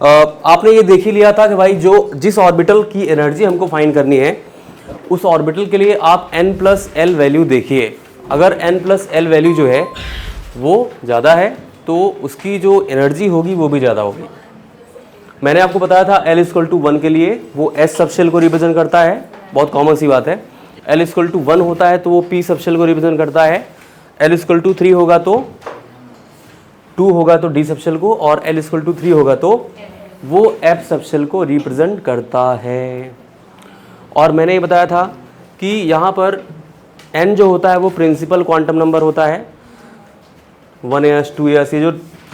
आपने ये देख ही लिया था कि भाई जो जिस ऑर्बिटल की एनर्जी हमको फाइंड करनी है उस ऑर्बिटल के लिए आप n+l वैल्यू देखिए। अगर n+l वैल्यू जो है वो ज़्यादा है तो उसकी जो एनर्जी होगी वो भी ज़्यादा होगी। मैंने आपको बताया था l = 1 के लिए वो s सबशेल को रिप्रेजेंट करता है, बहुत कॉमन सी बात है। l = 1 होता है तो वो p सबशेल को रिप्रेजेंट करता है। l = 3 होगा तो 2 होगा तो d सबशेल को, और l = 3 होगा तो वो f सबशेल को रिप्रेजेंट करता है। और मैंने ये बताया था कि यहाँ पर n जो होता है वो प्रिंसिपल क्वांटम नंबर होता है। 1s 2s ये जो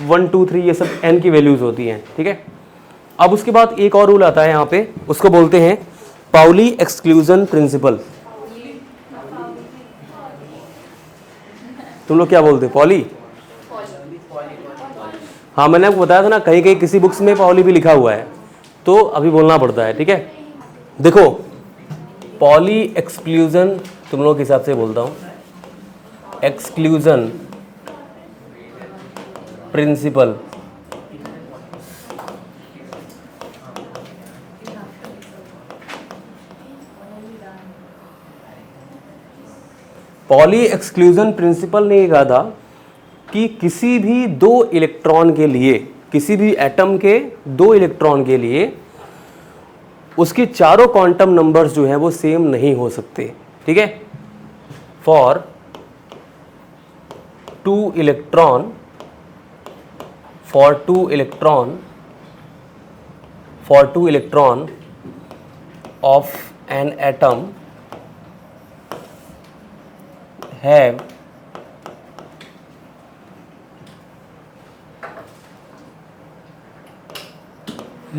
1 2 3 ये सब n की वैल्यूज़ होती हैं, ठीक है। अब उसके बाद एक और रूल आता है यहाँ पे, उसको बोलते हैं पाउली एक्सक्लूजन प्रिंसिपल। तुम लोग क्या बोलते हैं, पॉली? हाँ, मैंने आपको बताया था ना, कहीं कहीं किसी बुक्स में पाउली भी लिखा हुआ है तो अभी बोलना पड़ता है, ठीक है। देखो पॉली एक्सक्लूजन, तुम लोग के हिसाब से बोलता हूँ, exclusion principle poly exclusion principle ने ये कहा था कि किसी भी दो इलेक्ट्रॉन के लिए, किसी भी एटम के 2 इलेक्ट्रॉन के लिए उसके चारों क्वांटम नंबर्स जो हैं वो सेम नहीं हो सकते, ठीक है। For 2 electron of an atom have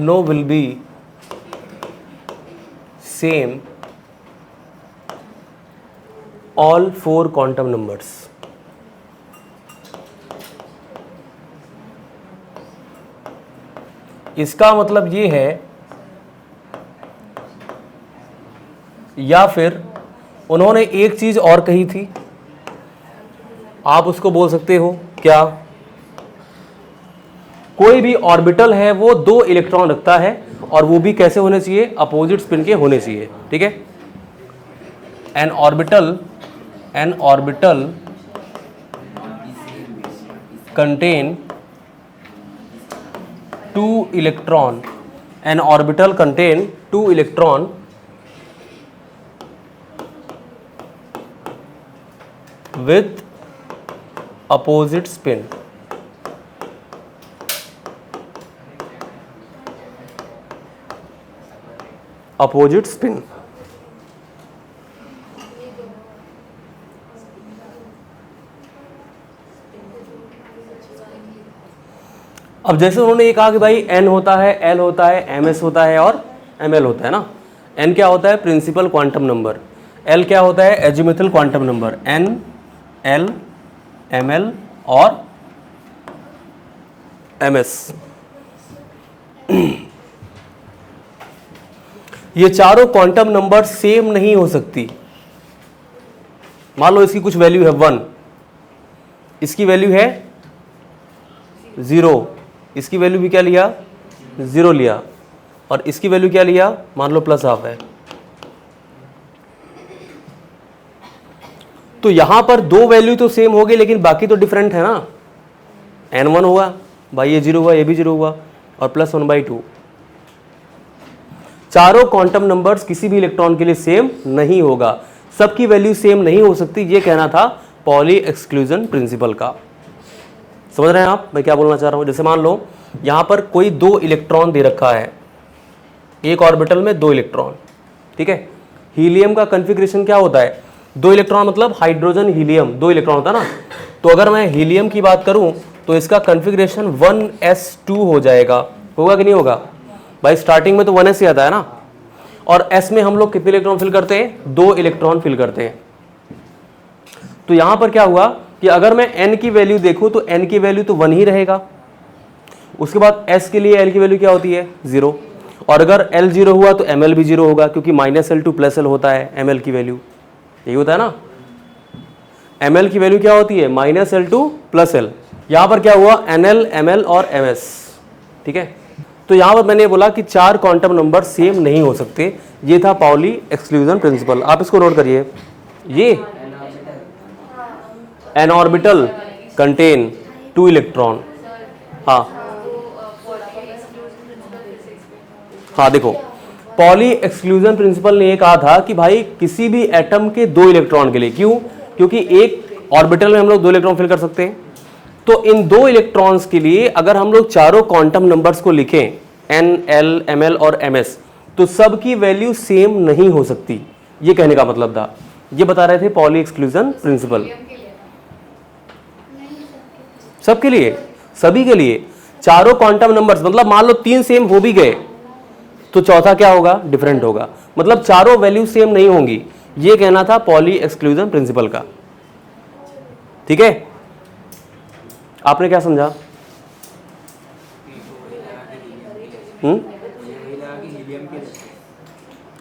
no will be same all 4 quantum numbers। इसका मतलब ये है, या फिर उन्होंने एक चीज और कही थी, आप उसको बोल सकते हो क्या, कोई भी ऑर्बिटल है वो 2 इलेक्ट्रॉन रखता है और वो भी कैसे होने चाहिए, अपोजिट स्पिन के होने चाहिए, ठीक है। N orbital contain 2 electron, N orbital contain 2 electron with opposite spin। Opposite spin. अब जैसे उन्होंने ये कहा कि भाई n होता है, l होता है, ms होता है और ml होता है ना। n क्या होता है, प्रिंसिपल क्वांटम नंबर। l क्या होता है, azimuthal quantum number. n l ml और ms, ये चारों क्वांटम नंबर सेम नहीं हो सकती। मान लो इसकी कुछ वैल्यू है 1, इसकी वैल्यू है 0, इसकी वैल्यू भी क्या लिया, 0 लिया, और इसकी वैल्यू क्या लिया, मान लो +½ है। तो यहां पर 2 वैल्यू तो सेम होगी लेकिन बाकी तो डिफरेंट है ना। n1 हुआ भाई, ये 0 हुआ, ये भी 0 हुआ, और +1/2। चारों क्वांटम नंबर्स किसी भी इलेक्ट्रॉन के लिए सेम नहीं होगा, सबकी वैल्यू सेम नहीं हो सकती, ये कहना था पॉली एक्सक्लूजन प्रिंसिपल का। समझ रहे हैं आप मैं क्या बोलना चाह रहा हूं। जैसे मान लो यहां पर कोई 2 इलेक्ट्रॉन दे रखा है, एक ऑर्बिटल में 2 इलेक्ट्रॉन, ठीक है। हीलियम का कॉन्फ़िगरेशन क्या होता है, 2 इलेक्ट्रॉन मतलब हाइड्रोजन हीलियम 2 इलेक्ट्रॉन होता है ना। तो अगर मैं हीलियम की बात करूं तो इसका कॉन्फ़िगरेशन 1s2 हो जाएगा, होगा कि नहीं होगा भाई। स्टार्टिंग में तो 1s ही आता है ना, और s में हम लोग कितने इलेक्ट्रॉन फिल करते हैं, 2 इलेक्ट्रॉन फिल करते हैं। तो यहां पर क्या हुआ कि अगर मैं n की वैल्यू देखूं तो n की वैल्यू तो 1 ही रहेगा। उसके बाद s के लिए l की वैल्यू क्या होती है, 0, और अगर l 0 हुआ तो ml भी 0 होगा, क्योंकि -L2 +L होता है ml की वैल्यू, यही होता है ना। ml की वैल्यू क्या होती है, -L2 +L। यहां पर क्या हुआ, nl ml और ms, ठीक है। तो यहां पर मैंने बोला कि 4 क्वांटम नंबर सेम नहीं हो सकते, ये था पाउली एक्सक्लूजन प्रिंसिपल। आप इसको नोट करिए, ये एन ऑर्बिटल कंटेन 2 इलेक्ट्रॉन। हाँ देखो, पॉली एक्सक्लूजन प्रिंसिपल ने ये कहा था कि भाई किसी भी एटम के 2 इलेक्ट्रॉन के लिए, क्यों? क्योंकि एक ऑर्बिटल में हम लोग 2 इलेक्ट्रॉन फिल कर सकते हैं, तो इन 2 इलेक्ट्रॉन्स के लिए अगर हम लोग चारों क्वांटम नंबर्स को लिखें n, l, ml और ms, तो सब की वैल्यू सेम नहीं हो सकती, ये कहने का मतलब था। ये बता रहे थे पॉली एक्सक्लूजन प्रिंसिपल। सबके लिए, सभी के लिए चारों क्वांटम नंबर्स, मतलब मान लो 3 सेम हो भी गए तो चौथा क्या होगा? डिफरेंट होगा, मतलब चारों वैल्यू सेम नहीं होंगी, ये कहना था पॉली एक्सक्लूजन प्रिंसिपल का। ठीक है, आपने क्या समझा?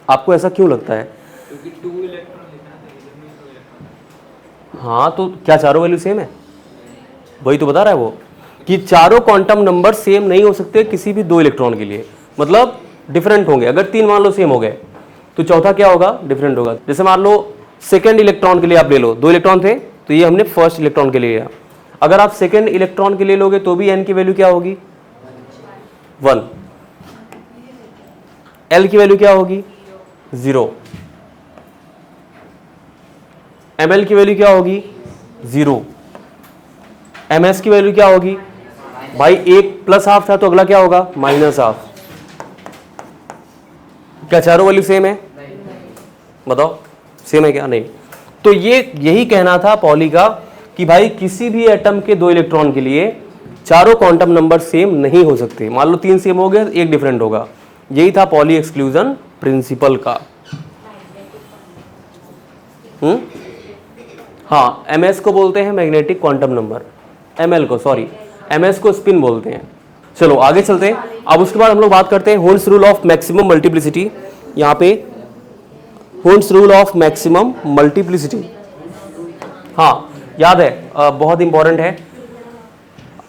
आपको ऐसा क्यों लगता है? हाँ, तो क्या चारों वैल्यू सेम है? वही तो बता रहा है वो, कि चारों क्वांटम नंबर सेम नहीं हो सकते किसी भी 2 इलेक्ट्रॉन के लिए, मतलब डिफरेंट होंगे। अगर 3 मान लो सेम हो गए तो चौथा क्या होगा? डिफरेंट होगा। जैसे मान लो सेकंड इलेक्ट्रॉन के लिए आप ले लो, 2 इलेक्ट्रॉन थे तो ये हमने फर्स्ट इलेक्ट्रॉन के लिए लिया। अगर आप सेकंड इलेक्ट्रॉन के लिए लोगे तो भी n की वैल्यू क्या होगी? 1। l की वैल्यू क्या होगी? 0। ml की वैल्यू क्या होगी? 0। ms की वैल्यू क्या होगी? भाई एक प्लस हाफ था तो अगला क्या होगा? Minus half. क्या चारों वैल्यू सेम है? बताओ, सेम है क्या? नहीं। तो ये यही कहना था पॉली का कि भाई किसी भी एटम के 2 इलेक्ट्रॉन के लिए चारों क्वांटम नंबर सेम नहीं हो सकते। मान लो 3 सेम हो गए, एक डिफरेंट होगा। यही था पॉली एक्सक्लूजन प्रिंसिपल का। हाँ, ms को बोलते हैं मैग्नेटिक क्वांटम नंबर, ml को, सॉरी ms को स्पिन बोलते हैं। चलो आगे चलते हैं। अब उसके बाद हम लोग बात करते हैं holes rule of maximum multiplicity. यहाँ पे holes rule of maximum multiplicity, हाँ याद है, बहुत इंपॉर्टेंट है।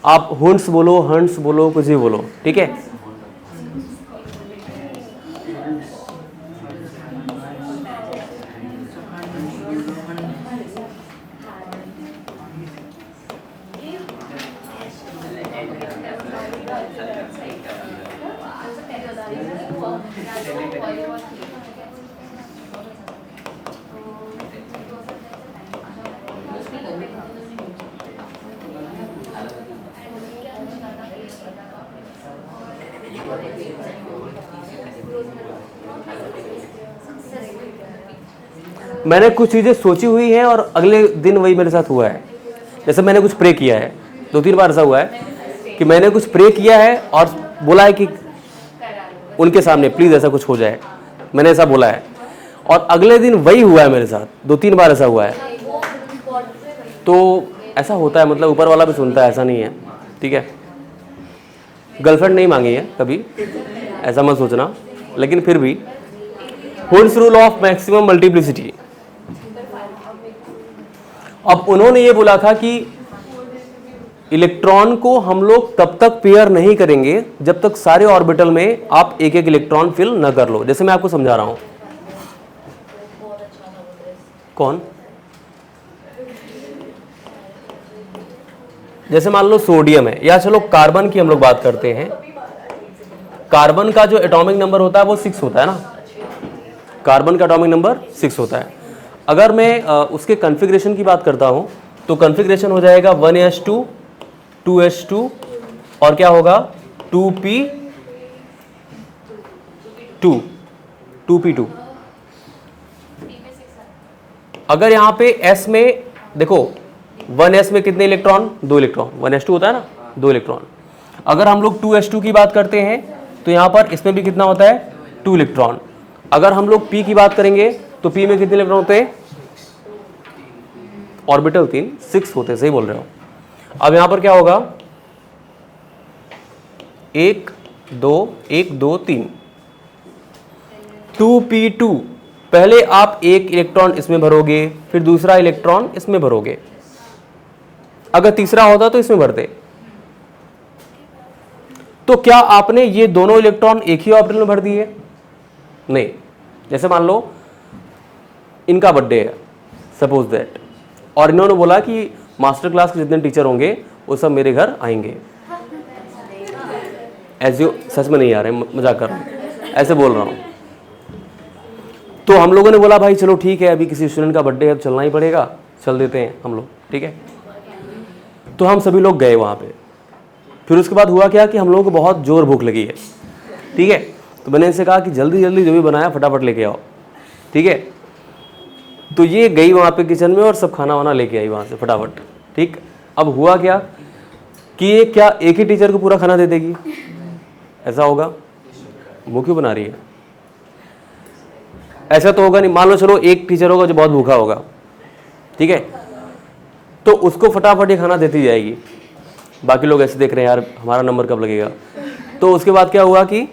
आप होल्स बोलो, हंट्स बोलो, कुछ भी बोलो, ठीक है। मैंने कुछ चीज़ें सोची हुई हैं और अगले दिन वही मेरे साथ हुआ है। जैसे मैंने कुछ प्रे किया है, 2-3 बार ऐसा हुआ है कि मैंने कुछ प्रे किया है और बोला है कि उनके सामने प्लीज़ ऐसा कुछ हो जाए, मैंने ऐसा बोला है, और अगले दिन वही हुआ है मेरे साथ। 2-3 बार ऐसा हुआ है। तो ऐसा होता है, मतलब ऊपर वाला भी सुनता है, ऐसा नहीं है, ठीक है। गर्लफ्रेंड नहीं मांगी है कभी, ऐसा मत सोचना, लेकिन फिर भी holes rule of maximum multiplicity. अब उन्होंने ये बोला था कि इलेक्ट्रॉन को हम लोग तब तक पेयर नहीं करेंगे जब तक सारे ऑर्बिटल में आप एक एक इलेक्ट्रॉन फिल न कर लो। जैसे मैं आपको समझा रहा हूं। कौन? जैसे मान लो सोडियम है, या चलो कार्बन की हम लोग बात करते हैं। कार्बन का जो एटॉमिक नंबर होता है वो 6 होता है ना, कार्बन का एटॉमिक नंबर 6 होता है। अगर मैं उसके कॉन्फ़िगरेशन की बात करता हूं तो कॉन्फ़िगरेशन हो जाएगा 1s2 2s2 और क्या होगा 2p2। अगर यहां पे s में देखो 1s में कितने इलेक्ट्रॉन? 2 इलेक्ट्रॉन। 1s2 होता है ना, 2 इलेक्ट्रॉन। अगर हम लोग 2s2 की बात करते हैं तो यहां पर इसमें भी कितना होता है? 2 इलेक्ट्रॉन। अगर हम लोग p की बात करेंगे तो p में कितने इलेक्ट्रॉन होते हैं? ऑर्बिटल 3, 6 होते हैं, सही बोल रहे हो। अब यहां पर क्या होगा? 1 2 1 2 3 2p2। पहले आप एक इलेक्ट्रॉन इसमें भरोगे, फिर दूसरा इलेक्ट्रॉन इसमें भरोगे, अगर तीसरा होता तो इसमें भरते। तो क्या आपने ये दोनों इलेक्ट्रॉन एक ही ऑर्बिटल में भर दिए? नहीं। जैसे मान लो इनका बर्थडे है, सपोज दैट, और इन्होंने बोला कि मास्टर क्लास के जितने टीचर होंगे वो सब मेरे घर आएंगे। ऐसे सच में नहीं आ रहे, मजाक कर रहा हूँ, ऐसे बोल रहा हूँ। तो हम लोगों ने बोला भाई चलो ठीक है, अभी किसी स्टूडेंट का बर्थडे है तो चलना ही पड़ेगा, चल देते हैं हम लोग, ठीक है। तो हम सभी लोग गए वहाँ पे। फिर उसके बाद हुआ क्या कि हम लोगों को बहुत जोर भूख लगी है, ठीक है। तो मैंने इनसे कहा कि जल्दी जल्दी जो भी बनाया फटाफट लेके आओ, ठीक है। तो ये गई वहाँ पे किचन में और सब खाना वाना लेके आई वहाँ से फटाफट, ठीक। अब हुआ क्या कि ये क्या एक ही टीचर को पूरा खाना दे देगी? ऐसा होगा? मुँह क्यों बना रही है? ऐसा तो होगा नहीं। मान लो चलो एक टीचर होगा जो बहुत भूखा होगा, ठीक है, तो उसको फटाफट ये खाना देती जाएगी। बाकी लोग ऐसे देख रहे हैं यार हमारा नंबर कब लगेगा। तो उसके बाद क्या हुआ कि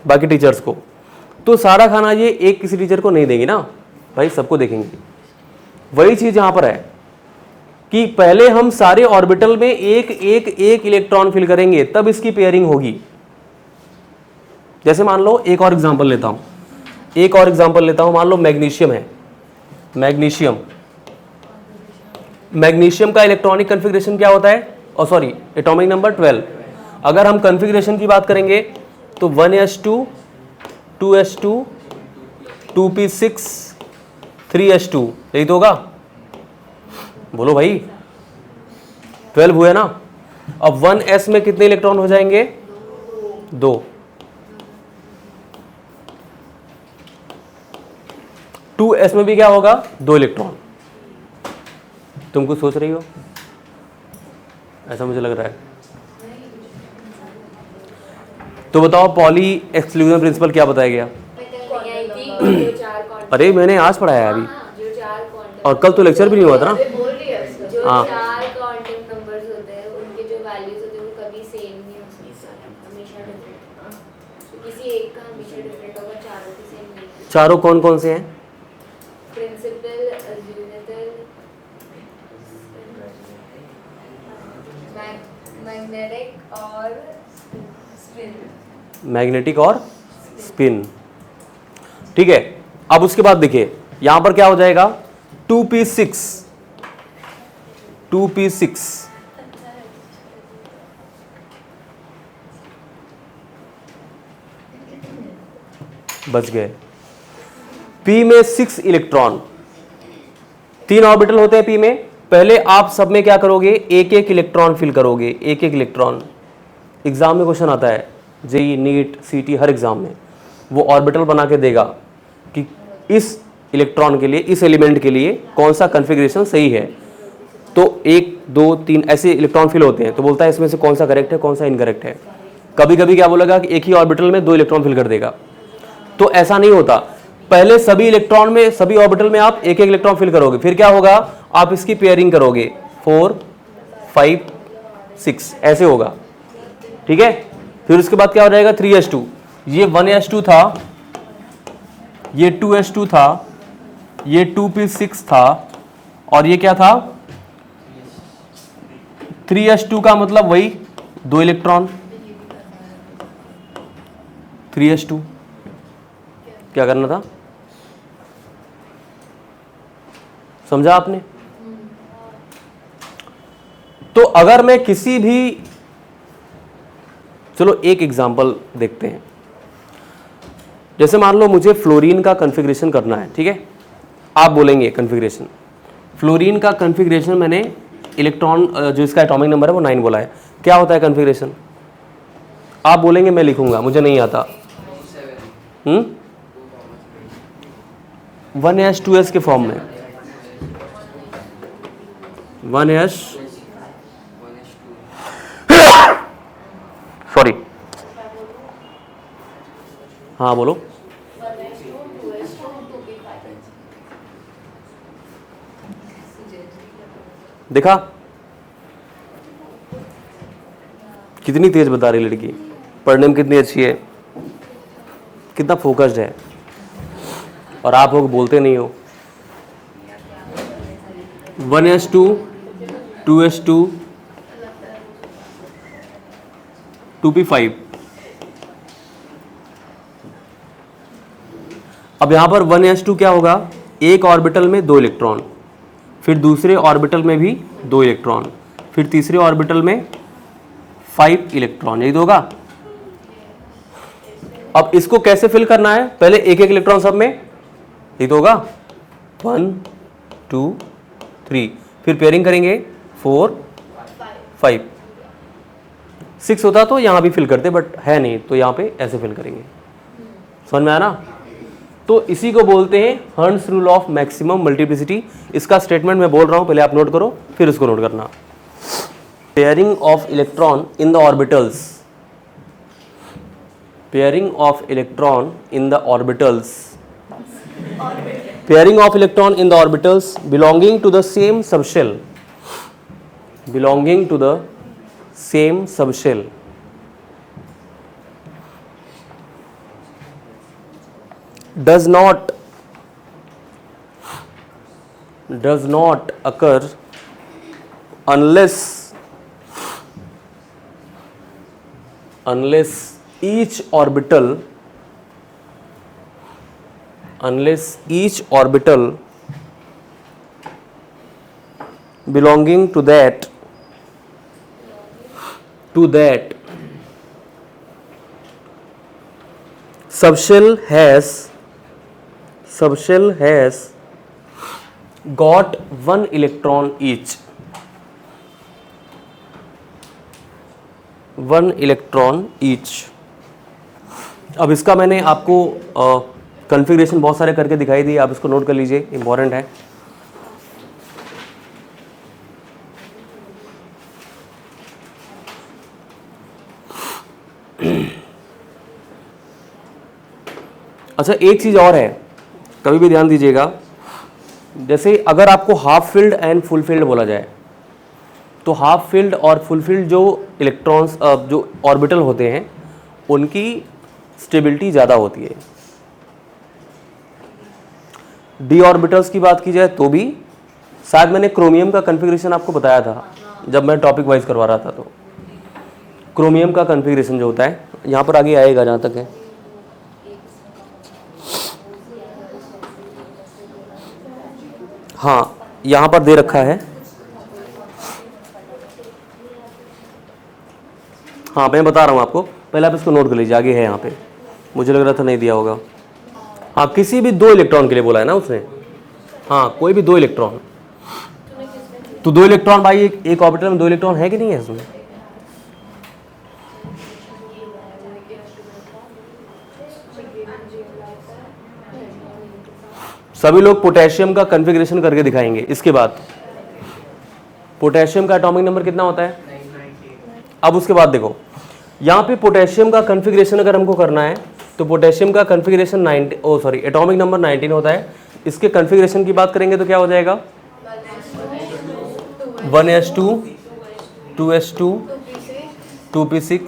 बाकी टीचर्स को तो सारा खाना ये एक किसी टीचर को नहीं देंगी ना भाई, सबको देखेंगे। वही चीज यहां पर है कि पहले हम सारे ऑर्बिटल में एक एक एक इलेक्ट्रॉन फिल करेंगे, तब इसकी पेयरिंग होगी। जैसे मान लो एक और एग्जांपल लेता हूं, मान लो मैग्नीशियम है। मैग्नीशियम का इलेक्ट्रॉनिक कॉन्फ़िगरेशन क्या होता है? Sorry, atomic number 12। अगर हम कॉन्फ़िगरेशन की बात करेंगे तो 1s2 2s2 2p6 3s2, यही तो होगा। बोलो भाई, 12 हुए ना। अब 1s में कितने इलेक्ट्रॉन हो जाएंगे? 2। 2s में भी क्या होगा? 2 इलेक्ट्रॉन। तुम कुछ सोच रही हो? ऐसा मुझे लग रहा है। तो बताओ पॉली एक्सक्लूजन प्रिंसिपल क्या बताया गया? अरे मैंने आज पढ़ाया है अभी, और कल तो लेक्चर भी नहीं हुआ था ना। हाँ, चारों कौन कौन से हैं? मैग्नेटिक और स्पिन, ठीक है। अब उसके बाद देखिए यहां पर क्या हो जाएगा? 2p6 बच गए। p में 6 इलेक्ट्रॉन, 3 ऑर्बिटल होते हैं p में। पहले आप सब में क्या करोगे? एक एक इलेक्ट्रॉन फिल करोगे, एक एक इलेक्ट्रॉन। एग्जाम में क्वेश्चन आता है, जेई, नीट, सीटी, हर एग्जाम में वो ऑर्बिटल बना के देगा कि इस इलेक्ट्रॉन के लिए, इस एलिमेंट के लिए कौन सा कॉन्फ़िगरेशन सही है। तो 1 2 3 ऐसे इलेक्ट्रॉन फिल होते हैं, तो बोलता है इसमें से कौन सा करेक्ट है, कौन सा इनकरेक्ट है। कभी कभी क्या बोलेगा कि एक ही ऑर्बिटल में 2 इलेक्ट्रॉन फिल कर देगा। तो ऐसा नहीं होता, पहले सभी इलेक्ट्रॉन में, सभी ऑर्बिटल में आप एक एक इलेक्ट्रॉन फिल करोगे, फिर क्या होगा? आप इसकी पेयरिंग करोगे, 4 5 6 ऐसे होगा, ठीक है। फिर उसके बाद क्या हो जाएगा? 3s2। ये 1s2 था, ये 2s2 था, ये 2p6 था, और ये क्या था? 3s2 का मतलब वही 2 इलेक्ट्रॉन। 3s2 क्या करना था? समझा आपने? तो अगर मैं किसी भी, चलो एक एग्जांपल देखते हैं। जैसे मान लो मुझे फ्लोरीन का कॉन्फ़िगरेशन करना है, ठीक है। आप बोलेंगे कॉन्फ़िगरेशन, फ्लोरीन का कॉन्फ़िगरेशन मैंने इलेक्ट्रॉन जो इसका एटॉमिक नंबर है वो 9 बोला है। क्या होता है कॉन्फ़िगरेशन? आप बोलेंगे मैं लिखूंगा, मुझे नहीं आता। 1s 2s के फॉर्म में, 1s, सॉरी, हाँ बोलो। देखा कितनी तेज बता रही लड़की, पढ़ने में कितनी अच्छी है, कितना फोकस्ड है, और आप लोग बोलते नहीं हो। 1s2 2s2 2p5। अब यहां पर 1s2 क्या होगा, एक ऑर्बिटल में 2 इलेक्ट्रॉन, फिर दूसरे ऑर्बिटल में भी 2 इलेक्ट्रॉन, फिर तीसरे ऑर्बिटल में 5 इलेक्ट्रॉन, यही तो होगा। अब इसको कैसे फिल करना है, पहले एक एक इलेक्ट्रॉन सब में, यही तो होगा, 1 2 3, फिर पेयरिंग करेंगे 4 5 6 होता तो यहां भी फिल करते, बट है नहीं तो यहां पे ऐसे फिल करेंगे। समझ में आया ना। तो इसी को बोलते हैं hertz rule of maximum multiplicity. इसका स्टेटमेंट मैं बोल रहा हूं, पहले आप नोट करो फिर उसको नोट करना। Pairing of electron in the orbitals, pairing of electron in the orbitals, pairing of electron in the orbitals belonging to the same subshell, belonging to the same subshell does not occur unless each orbital belonging to that subshell has got 1 electron each, 1 electron each। अब इसका मैंने आपको configuration बहुत सारे करके दिखाई दी, आप इसको नोट कर लीजिए, इंपॉर्टेंट है। अच्छा, एक चीज और है, कभी भी ध्यान दीजिएगा, जैसे अगर आपको half field and full field बोला जाए, तो हाफ फील्ड और फुल फील्ड जो इलेक्ट्रॉन्स जो ऑर्बिटल होते हैं उनकी स्टेबिलिटी ज़्यादा होती है। डी ऑर्बिटल्स की बात की जाए तो भी, शायद मैंने क्रोमियम का कॉन्फ़िगरेशन आपको बताया था जब मैं टॉपिक वाइज करवा रहा था, तो क्रोमियम का कॉन्फ़िगरेशन जो होता है यहाँ पर आगे आएगा जहाँ तक है। हाँ, यहाँ पर दे रखा है, हाँ मैं बता रहा हूँ आपको, पहले आप इसको नोट कर लीजिए, आगे है यहाँ पे, मुझे लग रहा था नहीं दिया होगा। हाँ, किसी भी 2 इलेक्ट्रॉन के लिए बोला है ना उसने, हाँ कोई भी 2 इलेक्ट्रॉन, तो 2 इलेक्ट्रॉन भाई, एक ऑर्बिटल में 2 इलेक्ट्रॉन है कि नहीं है इसमें? सभी लोग पोटेशियम का कॉन्फ़िगरेशन करके दिखाएंगे। इसके बाद पोटेशियम का एटॉमिक नंबर कितना होता है? अब उसके बाद देखो, यहाँ पे पोटेशियम का कॉन्फ़िगरेशन अगर हमको करना है तो पोटेशियम का कॉन्फ़िगरेशन एटॉमिक नंबर 19 होता है। इसके कॉन्फ़िगरेशन की बात करेंगे तो क्या हो जाएगा? 1s2 2s2 2p6,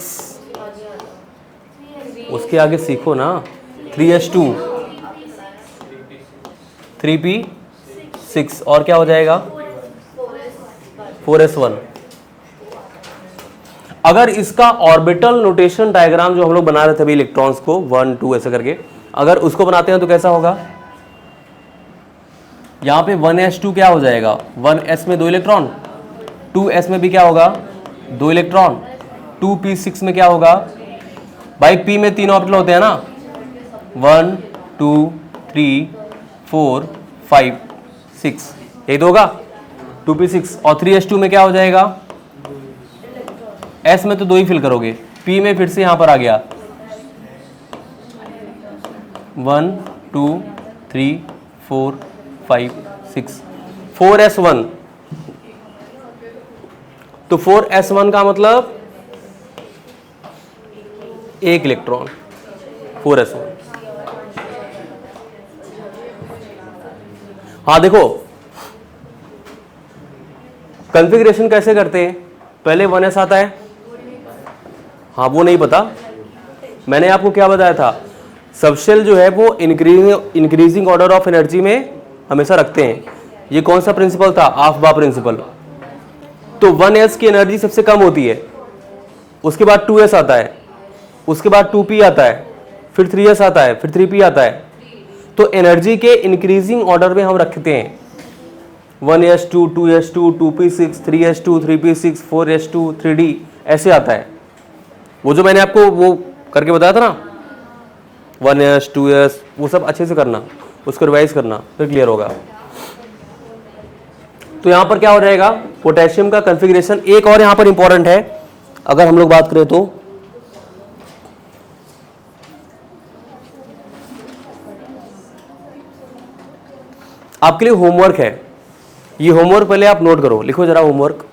उसके आगे सीखो ना, 3s2 3p6, और क्या हो जाएगा? 4s1। अगर इसका ऑर्बिटल नोटेशन डायग्राम जो हम लोग बना रहे थे अभी इलेक्ट्रॉन्स को 1 2 ऐसे करके, अगर उसको बनाते हैं तो कैसा होगा? यहाँ पे 1s2 क्या हो जाएगा? 1s में 2 इलेक्ट्रॉन, 2s में भी क्या होगा? 2 इलेक्ट्रॉन, 2p6 में क्या होगा? भाई p में 3 ऑर्बिटल होते हैं ना, 1 2 3 4 5 6, यही तो होगा 2p6। और 3s2 में क्या हो जाएगा? s में तो 2 ही फिल करोगे, p में फिर से यहां पर आ गया 1 2 3 4 5 6, 4s1। तो 4s1 का मतलब 1 इलेक्ट्रॉन, 4s1। हाँ देखो, कॉन्फ़िगरेशन कैसे करते हैं? पहले 1s आता है, हाँ वो नहीं पता, मैंने आपको क्या बताया था, सबशेल जो है वो इंक्रीजिंग ऑर्डर ऑफ एनर्जी में हमेशा रखते हैं। ये कौन सा प्रिंसिपल था? Aufbau principal. तो 1s की एनर्जी सबसे कम होती है, उसके बाद 2s आता है, उसके बाद 2p आता है, फिर 3s आता है, फिर 3p आता है। तो एनर्जी के इंक्रीजिंग ऑर्डर में हम रखते हैं 1s2, 2s2, 2p6, 3s2, 3p6, 4s2, 3d, ऐसे आता है। वो जो मैंने आपको वो करके बताया था ना 1s 2s, वो सब अच्छे से करना, उसको रिवाइज करना, फिर क्लियर होगा। तो यहां पर क्या हो जाएगा, पोटेशियम का कॉन्फ़िगरेशन। एक और यहां पर इंपॉर्टेंट है, अगर हम लोग बात करें तो आपके लिए होमवर्क है, ये होमवर्क पहले आप नोट करो, लिखो जरा होमवर्क।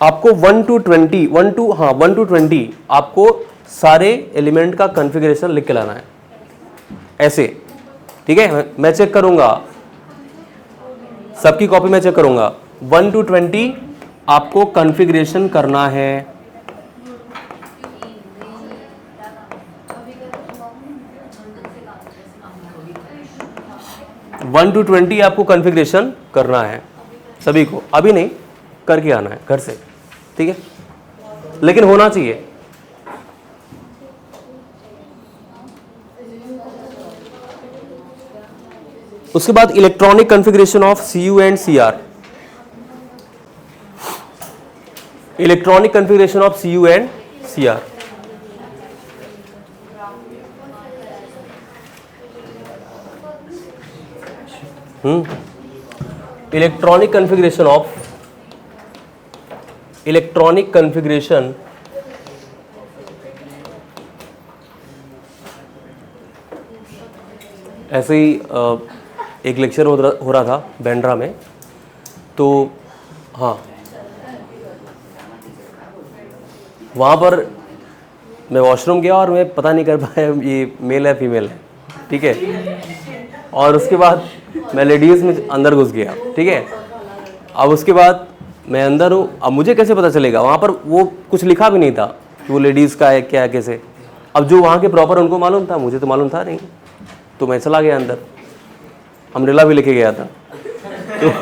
आपको 1 to 20 आपको सारे एलिमेंट का कॉन्फ़िगरेशन लिख के लाना है ऐसे, ठीक है। मैं चेक करूंगा, सबकी कॉपी में चेक करूंगा। 1 to 20 आपको कॉन्फ़िगरेशन करना है। वन टू 20 आपको कॉन्फ़िगरेशन करना है सभी को, अभी नहीं, करके आना है घर से, ठीक है, लेकिन होना चाहिए। उसके बाद electronic configuration of Cu and Cr, electronic configuration of Cu and Cr। Electronic configuration ऐसे ही एक लेक्चर हो रहा था बैंड्रा में, तो हाँ वहाँ पर मैं वॉशरूम गया और मैं पता नहीं कर पाया ये मेल है फीमेल है, ठीक है। और उसके बाद मैं लेडीज़ में अंदर घुस गया, ठीक है। अब उसके बाद मैं अंदर हूँ, अब मुझे कैसे पता चलेगा, वहाँ पर वो कुछ लिखा भी नहीं था कि वो लेडीज़ का है क्या है कैसे। अब जो वहाँ के प्रॉपर उनको मालूम था, मुझे तो मालूम था नहीं, तो मैं चला गया अंदर, अम्ब्रेला भी लेके गया था। तो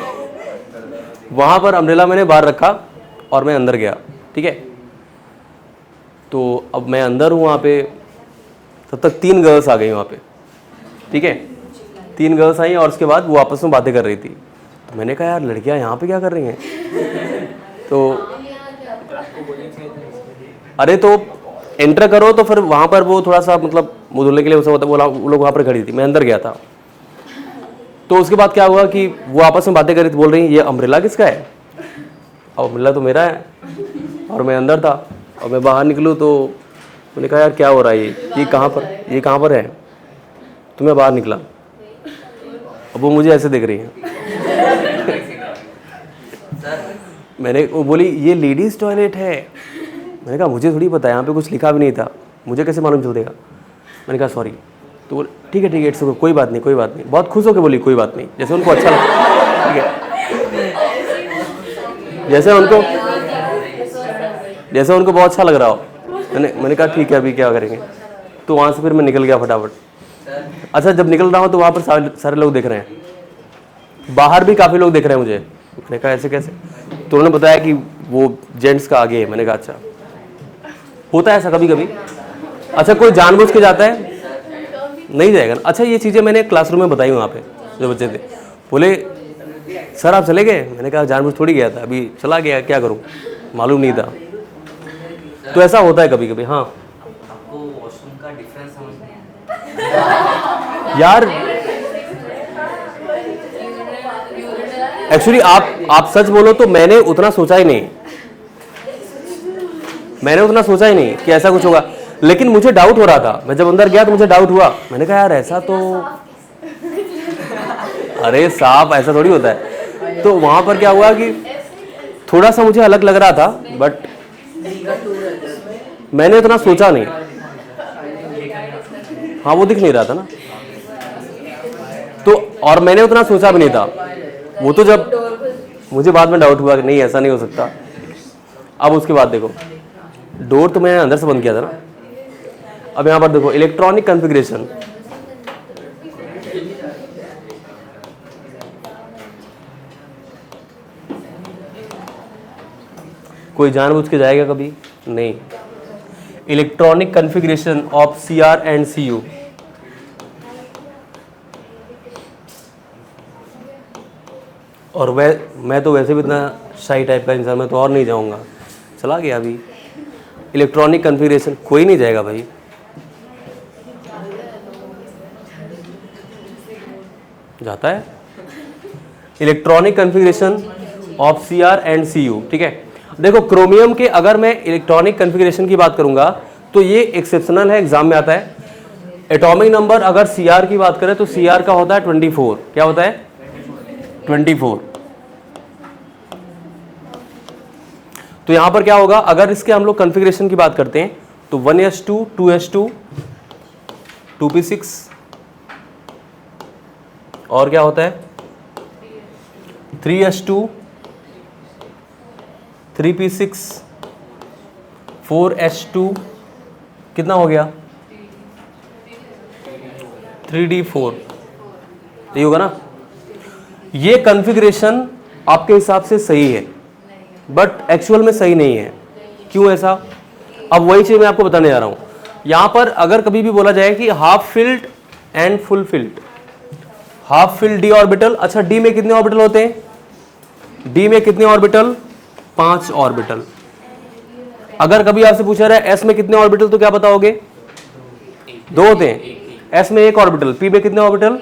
वहाँ पर अम्ब्रेला मैंने बाहर रखा और मैं अंदर गया, ठीक है। तो अब मैं अंदर हूँ वहाँ पे, तब तक 3 गर्ल्स आ गई वहाँ पे, ठीक है। 3 गर्ल्स आई और उसके बाद वो आपस में बातें कर रही थी। तो मैंने कहा यार लड़कियाँ यहाँ पे क्या कर रही हैं। तो अरे तो एंटर करो, तो फिर वहाँ पर वो थोड़ा सा मतलब मुँह धुलने के लिए उसे बोला, वो लोग वहाँ पर खड़ी थी, मैं अंदर गया था। तो उसके बाद क्या हुआ कि वो आपस में बातें कर रही थी, बोल रही ये अम्ब्रेला किसका है। अब अम्ब्रेला तो मेरा है और मैं अंदर था, और मैं बाहर निकलूँ तो मैंने कहा यार क्या हो रहा है, ये कहाँ पर है। तो मैं बाहर निकला, अब वो मुझे ऐसे देख रही हैं। मैंने वो बोली ये लेडीज़ टॉयलेट है। मैंने कहा मुझे थोड़ी पता है, यहाँ पे कुछ लिखा भी नहीं था, मुझे कैसे मालूम चल देगा। मैंने कहा सॉरी। तो बोले ठीक है इट्स ओके, कोई बात नहीं कोई बात नहीं। बहुत खुश होकर बोली कोई बात नहीं, जैसे उनको अच्छा लगा, ठीक है, जैसे उनको बहुत अच्छा लग रहा हो। मैंने कहा ठीक है अभी क्या करेंगे। तो वहाँ से फिर मैं निकल गया फटाफट। अच्छा जब निकल रहा हूँ तो वहाँ पर सारे लोग देख रहे हैं, बाहर भी काफ़ी लोग देख रहे हैं मुझे। मैंने कहा ऐसे कैसे, तो उन्होंने बताया कि वो जेंट्स का आगे है। मैंने कहा अच्छा, होता है ऐसा कभी कभी। अच्छा कोई जानबूझ के जाता है, नहीं जाएगा ना। अच्छा ये चीज़ें मैंने क्लासरूम में बताई वहाँ पे, जो बच्चे थे बोले सर आप चले गए। मैंने कहा जानबूझ थोड़ी गया था, अभी चला गया, क्या करूँ, मालूम नहीं था। तो ऐसा होता है कभी कभी। हाँ आपको वॉशरूम का डिफरेंस समझ नहीं आया? यार एक्चुअली आप सच बोलो तो मैंने उतना सोचा ही नहीं, कि ऐसा कुछ होगा। लेकिन मुझे डाउट हो रहा था, मैं जब अंदर गया तो मुझे डाउट हुआ। मैंने कहा यार ऐसा तो, अरे साफ ऐसा थोड़ी होता है। तो वहां पर क्या हुआ कि थोड़ा सा मुझे अलग लग रहा था, बट मैंने इतना सोचा नहीं। हाँ वो दिख नहीं रहा था ना, तो और मैंने उतना सोचा भी नहीं था। वो तो जब मुझे बाद में डाउट हुआ कि नहीं ऐसा नहीं हो सकता। अब उसके बाद देखो, डोर तो मैंने अंदर से बंद किया था ना। अब यहाँ पर देखो इलेक्ट्रॉनिक कॉन्फ़िगरेशन, कोई जानबूझ के जाएगा कभी नहीं। Electronic configuration of CR and CU, और मैं तो वैसे भी इतना शाई टाइप का इंसान, मैं तो और नहीं जाऊंगा, चला गया अभी। इलेक्ट्रॉनिक कॉन्फ़िगरेशन कोई नहीं जाएगा भाई, जाता है। Electronic configuration of CR and CU, ठीक है। देखो क्रोमियम के अगर मैं इलेक्ट्रॉनिक कॉन्फ़िगरेशन की बात करूंगा तो ये एक्सेप्शनल है, एग्जाम में आता है। एटॉमिक नंबर अगर CR की बात करें तो CR का होता है 24, क्या होता है 24। तो यहां पर क्या होगा, अगर इसके हम लोग कॉन्फ़िगरेशन की बात करते हैं तो 1s2 2s2 2p6 और क्या होता है 3s2 3p6 4s2 कितना हो गया 3d4, ये होगा ना। ये कॉन्फ़िगरेशन आपके हिसाब से सही है बट एक्चुअल में सही नहीं है। क्यों ऐसा, अब वही चीज मैं आपको बताने जा रहा हूं। यहां पर अगर कभी भी बोला जाए कि half filled and full field, half filled D orbital, अच्छा डी में कितने ऑर्बिटल होते हैं, डी में कितने ऑर्बिटल 5 ऑर्बिटल। अगर कभी आपसे पूछा रहा है एस में कितने ऑर्बिटल तो क्या बताओगे 2 होते हैं, एस में 1 ऑर्बिटल, पी में कितने ऑर्बिटल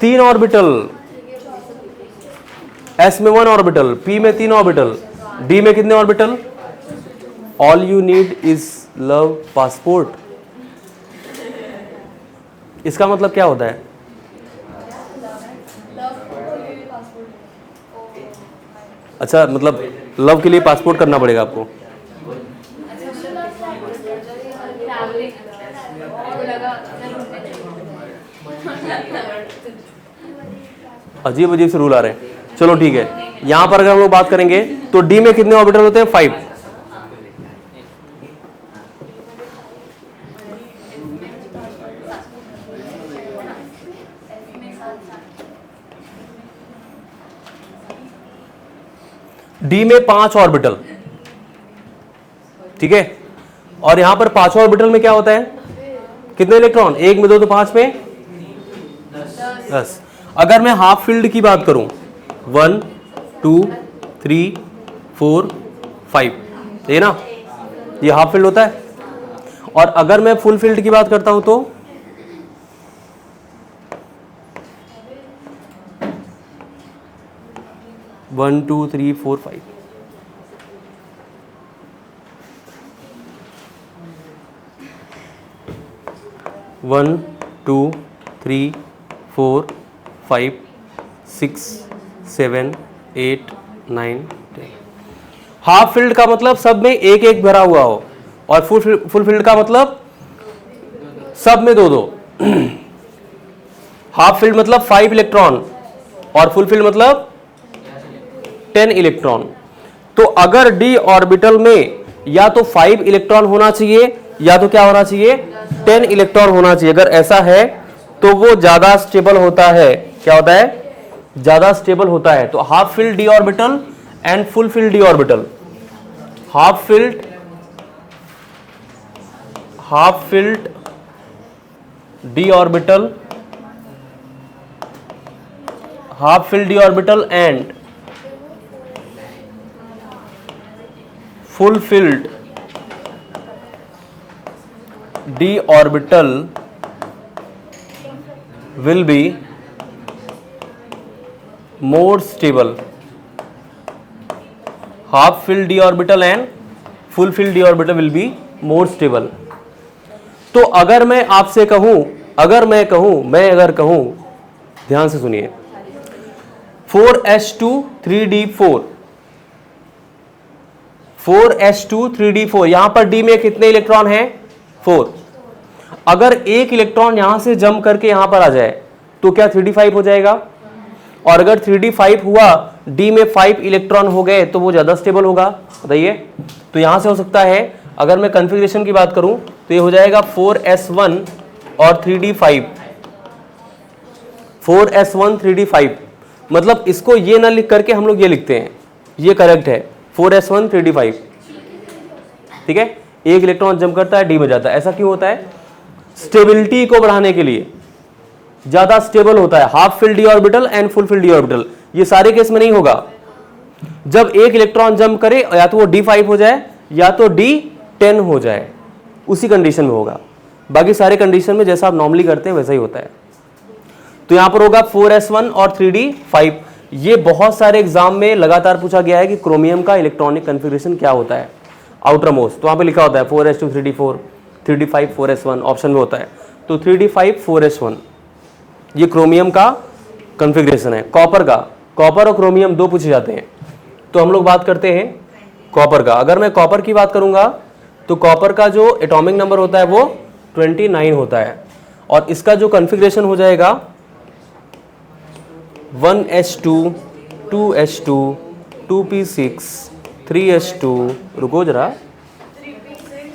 3 ऑर्बिटल, एस में 1 ऑर्बिटल, पी में 3 ऑर्बिटल, डी में कितने orbital. All you need is love passport. इसका मतलब क्या होता है, अच्छा मतलब लव के लिए पासपोर्ट करना पड़ेगा आपको। अजीब अजीब से रूल आ रहे हैं। चलो ठीक है, यहां पर अगर हम लोग बात करेंगे तो डी में कितने ऑर्बिटल होते हैं 5, डी में 5 ऑर्बिटल, ठीक है। और यहां पर 5 ऑर्बिटल में क्या होता है कितने इलेक्ट्रॉन, 1 में 2 तो 5 में 10। अगर मैं हाफ फील्ड की बात करूं 1 2 3 4 5, ये ना, ये हाफ फील्ड होता है। और अगर मैं फुल फील्ड की बात करता हूं तो 1 2 3 4 5, वन 2 3 4 5 6 7 8 9 10। हाफ फील्ड का मतलब सब में एक एक भरा हुआ हो, और फुल फील्ड का मतलब सब में 2 2। हाफ फील्ड मतलब 5 इलेक्ट्रॉन और फुल फील्ड मतलब 10 इलेक्ट्रॉन। तो अगर डी ऑर्बिटल में या तो 5 इलेक्ट्रॉन होना चाहिए या तो क्या होना चाहिए 10 इलेक्ट्रॉन होना चाहिए। अगर ऐसा है तो वो ज्यादा स्टेबल होता है, क्या होता है ज्यादा स्टेबल होता है। तो half filled D orbital and full field D orbital, half filled D orbital, half filled D orbital and fulfilled d orbital will be more stable. Half filled d orbital and full filled d orbital will be more stable. तो अगर मैं आपसे कहूं, अगर कहूं ध्यान से सुनिए 4s2 3d4, 4s2 3d4, यहां पर d में कितने इलेक्ट्रॉन हैं 4। अगर एक इलेक्ट्रॉन यहां से जंप करके यहां पर आ जाए तो क्या 3d5 हो जाएगा, और अगर 3d5 हुआ d में 5 इलेक्ट्रॉन हो गए तो वो ज्यादा स्टेबल होगा, बताइए। तो यहां से हो सकता है, अगर मैं कॉन्फ़िगरेशन की बात करूं तो ये हो जाएगा 4s1 और 3d5, 4s1 3d5। मतलब इसको ये ना लिख करके हम लोग ये लिखते हैं ये करेक्ट है 4s1 3d5, ठीक है। एक इलेक्ट्रॉन जंप करता है, डी में जाता है। ऐसा क्यों होता है? स्टेबिलिटी को बढ़ाने के लिए, ज्यादा स्टेबल होता है। Half fill d orbital and full fill d orbital, ये सारे केस में नहीं होगा। जब एक इलेक्ट्रॉन जंप करे या तो वो d5 हो जाए या तो d10 हो जाए, उसी कंडीशन में होगा। बाकी सारे कंडीशन में जैसा आप नॉर्मली करते हैं वैसा ही होता है। तो यहां पर होगा 4s1 और 3d5। ये बहुत सारे एग्जाम में लगातार पूछा गया है कि क्रोमियम का इलेक्ट्रॉनिक कॉन्फ़िगरेशन क्या होता है, आउटर मोस्ट। तो वहां पे लिखा होता है 4s2 3d4, 3d5 4s1, option में होता है। तो 3d5 4s1 ये क्रोमियम का कॉन्फ़िगरेशन है। कॉपर का, कॉपर और क्रोमियम दो पूछे जाते हैं, तो हम लोग बात करते हैं कॉपर का। अगर मैं कॉपर की बात करूंगा तो कॉपर का जो एटॉमिक नंबर होता है वो 29 होता है, और इसका जो कॉन्फ़िगरेशन हो जाएगा 1s2 2s2 2p6 3s2, रुको जरा,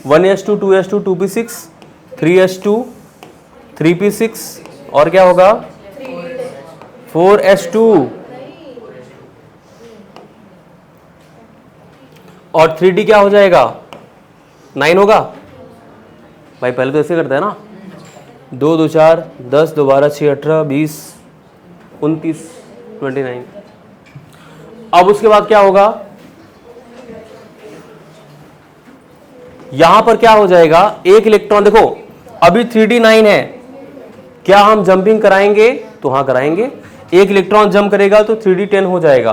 1s2 2s2 2p6 3s2 3p6 और क्या होगा 4s2 और 3d क्या हो जाएगा 9 होगा। भाई पहले तो ऐसे करते हैं ना, 2 2 4 10 2 12 6 18 20 29 29। अब उसके बाद क्या होगा, यहां पर क्या हो जाएगा, एक इलेक्ट्रॉन, देखो अभी 3d9 है, क्या हम जंपिंग कराएंगे? तो हाँ कराएंगे। एक इलेक्ट्रॉन जंप करेगा तो 3d10 हो जाएगा,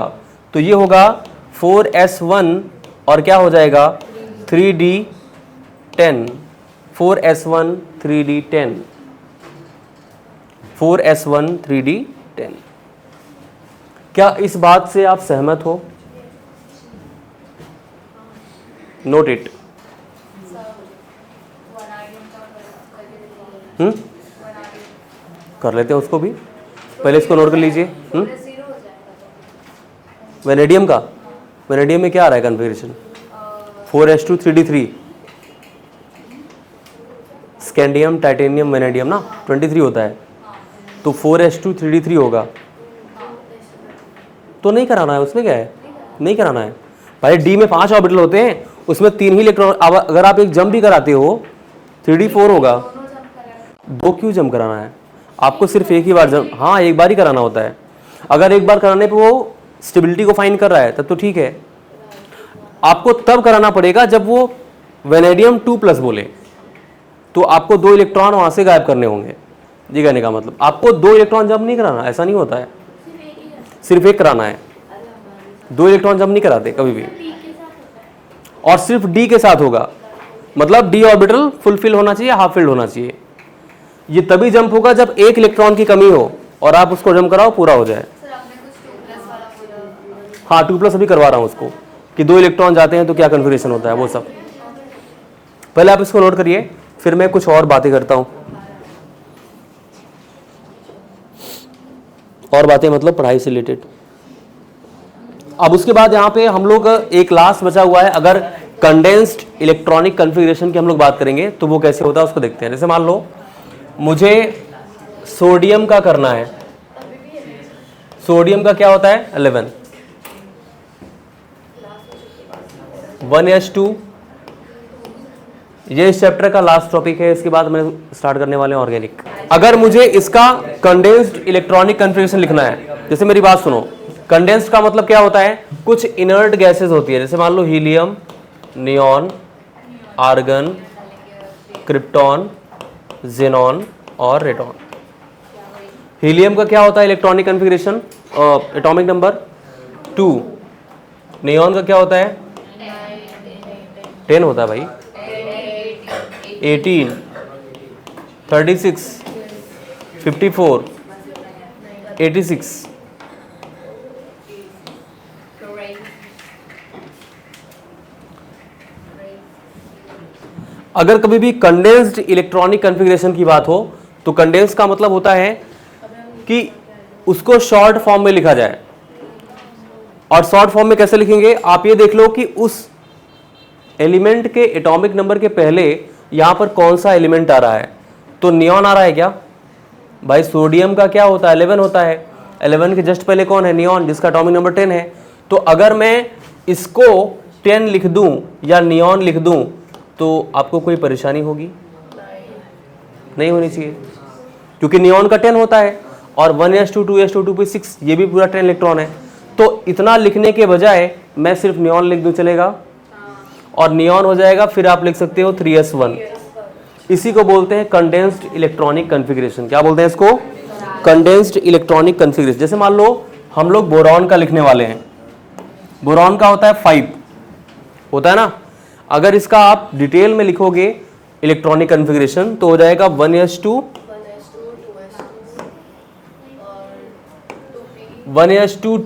तो ये होगा 4s1 और क्या हो जाएगा 3d10, 4s1 3d10, 4s1 3d10। क्या इस बात से आप सहमत हो? Note it. कर लेते हैं उसको भी, पहले इसको नोट कर लीजिए। वेनेडियम का, वेनेडियम में क्या आ रहा है configuration 4s2 3d3, scandium titanium vanadium ना 23 होता है, तो 4s2 3d3 होगा। तो नहीं कराना है, उसमें क्या है, नहीं कराना है भाई। डी में 5 ऑर्बिटल होते हैं, उसमें 3 ही इलेक्ट्रॉन। अगर आप एक जंप भी कराते हो 3d4 होगा। 2 क्यों जंप कराना है आपको? सिर्फ एक ही बार जंप, हाँ एक बार ही कराना होता है। अगर एक बार कराने पे वो स्टेबिलिटी को फाइंड कर रहा है तब तो ठीक है। आपको तब कराना पड़ेगा जब वो वेनेडियम 2+ बोले, तो आपको 2 इलेक्ट्रॉन वहां से गायब करने होंगे। ये कहने का मतलब आपको 2 इलेक्ट्रॉन जंप नहीं कराना, ऐसा नहीं होता है, सिर्फ एक कराना है। 2 इलेक्ट्रॉन जंप नहीं कराते कभी भी, और सिर्फ डी के साथ होगा। मतलब डी ऑर्बिटल फुलफिल होना चाहिए, हाफ फिल्ड होना चाहिए। ये तभी जंप होगा जब एक इलेक्ट्रॉन की कमी हो और आप उसको जंप कराओ पूरा हो जाए। हाँ 2+ अभी करवा रहा हूं उसको, कि 2 इलेक्ट्रॉन जाते हैं तो क्या कन्फिग्रेशन होता है वो सब। पहले आप इसको नोट करिए, फिर मैं कुछ और बातें करता हूं। और बातें मतलब पढ़ाई से रिलेटेड। अब उसके बाद यहां पे हम लोग एक लास्ट बचा हुआ है, अगर कंडेंस्ड इलेक्ट्रॉनिक कॉन्फ़िगरेशन की हम लोग बात करेंगे तो वो कैसे होता है उसको देखते हैं। जैसे मान लो मुझे सोडियम का करना है, सोडियम का क्या होता है 11, 1s2। ये इस चैप्टर का लास्ट टॉपिक है, इसके बाद मैं स्टार्ट करने वाले हैं ऑर्गेनिक। अगर मुझे इसका कंडेंस्ड इलेक्ट्रॉनिक कॉन्फ़िगरेशन लिखना है, जैसे मेरी बात सुनो, कंडेंस्ड का मतलब क्या होता है, कुछ इनर्ट गैसेस होती है, जैसे मान लो helium, neon, argon, krypton, xenon और रेटॉन। हीलियम का क्या होता है electronic configuration, atomic number 2। Neon का क्या होता है 10 होता है भाई, 18, 36, 54, 86। अगर कभी भी कंडेंस्ड इलेक्ट्रॉनिक कॉन्फ़िगरेशन की बात हो तो कंडेंस का मतलब होता है कि उसको शॉर्ट फॉर्म में लिखा जाए। और शॉर्ट फॉर्म में कैसे लिखेंगे, आप ये देख लो कि उस एलिमेंट के एटॉमिक नंबर के पहले यहां पर कौन सा एलिमेंट आ रहा है। तो नियॉन आ रहा है क्या भाई, सोडियम का क्या होता है 11 होता है, 11 के जस्ट पहले कौन है नियॉन, जिसका एटॉमिक नंबर 10 है। तो अगर मैं इसको 10 लिख दूं या नियॉन लिख दूं तो आपको कोई परेशानी होगी? नहीं होनी चाहिए, क्योंकि नियॉन का 10 होता है और 1s2 2s2 2p6 ये भी पूरा 10 इलेक्ट्रॉन है। तो इतना लिखने के बजाय मैं सिर्फ नियॉन लिख दूं, चलेगा? और नियॉन हो जाएगा, फिर आप लिख सकते हो 3s1। इसी को बोलते हैं कंडेंस्ड इलेक्ट्रॉनिक कॉन्फ़िगरेशन। क्या बोलते हैं इसको? Condensed electronic configuration. जैसे मान लो हम लोग बोरॉन का लिखने वाले हैं, बोरॉन का होता है 5, होता है ना। अगर इसका आप डिटेल में लिखोगे इलेक्ट्रॉनिक कॉन्फ़िगरेशन तो हो जाएगा 1s2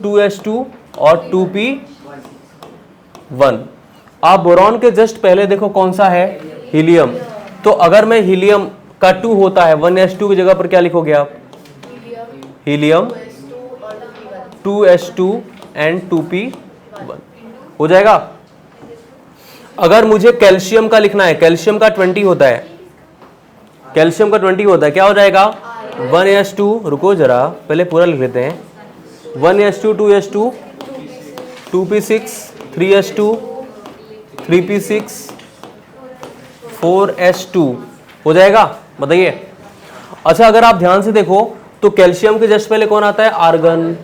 2s2 और 2p1। आप बोरॉन के जस्ट पहले देखो कौन सा है? हीलियम। तो अगर मैं हीलियम का 2 होता है 1s2 की जगह पर क्या लिखोगे आप? हीलियम 2s2 एंड 2p1 हो जाएगा। अगर मुझे कैल्शियम का लिखना है, कैल्शियम का 20 होता है, कैल्शियम का 20 होता है, क्या हो जाएगा? 1s2, रुको जरा पहले पूरा लिख लेते हैं, 1s2 2s2 2p6 3s2 3p6 4s2 हो जाएगा। बताइए। अच्छा, अगर आप ध्यान से देखो तो कैल्शियम के जस्ट पहले कौन आता है? आर्गन।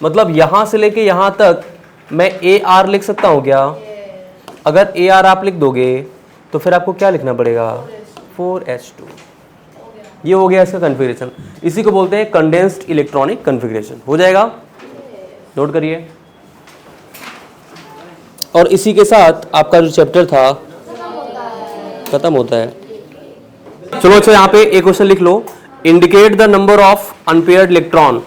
मतलब यहां से लेके यहां तक मैं AR लिख सकता हूं क्या? अगर AR आप लिख दोगे तो फिर आपको क्या लिखना पड़ेगा? 4s2। ये हो गया इसका कॉन्फ़िगरेशन। इसी को बोलते हैं कंडेंस्ड इलेक्ट्रॉनिक कॉन्फ़िगरेशन। हो जाएगा, नोट करिए। और इसी के साथ आपका जो चैप्टर था खत्म होता है। चलो अच्छा, यहाँ पे एक क्वेश्चन लिख लो, indicate the number of unpaired electron.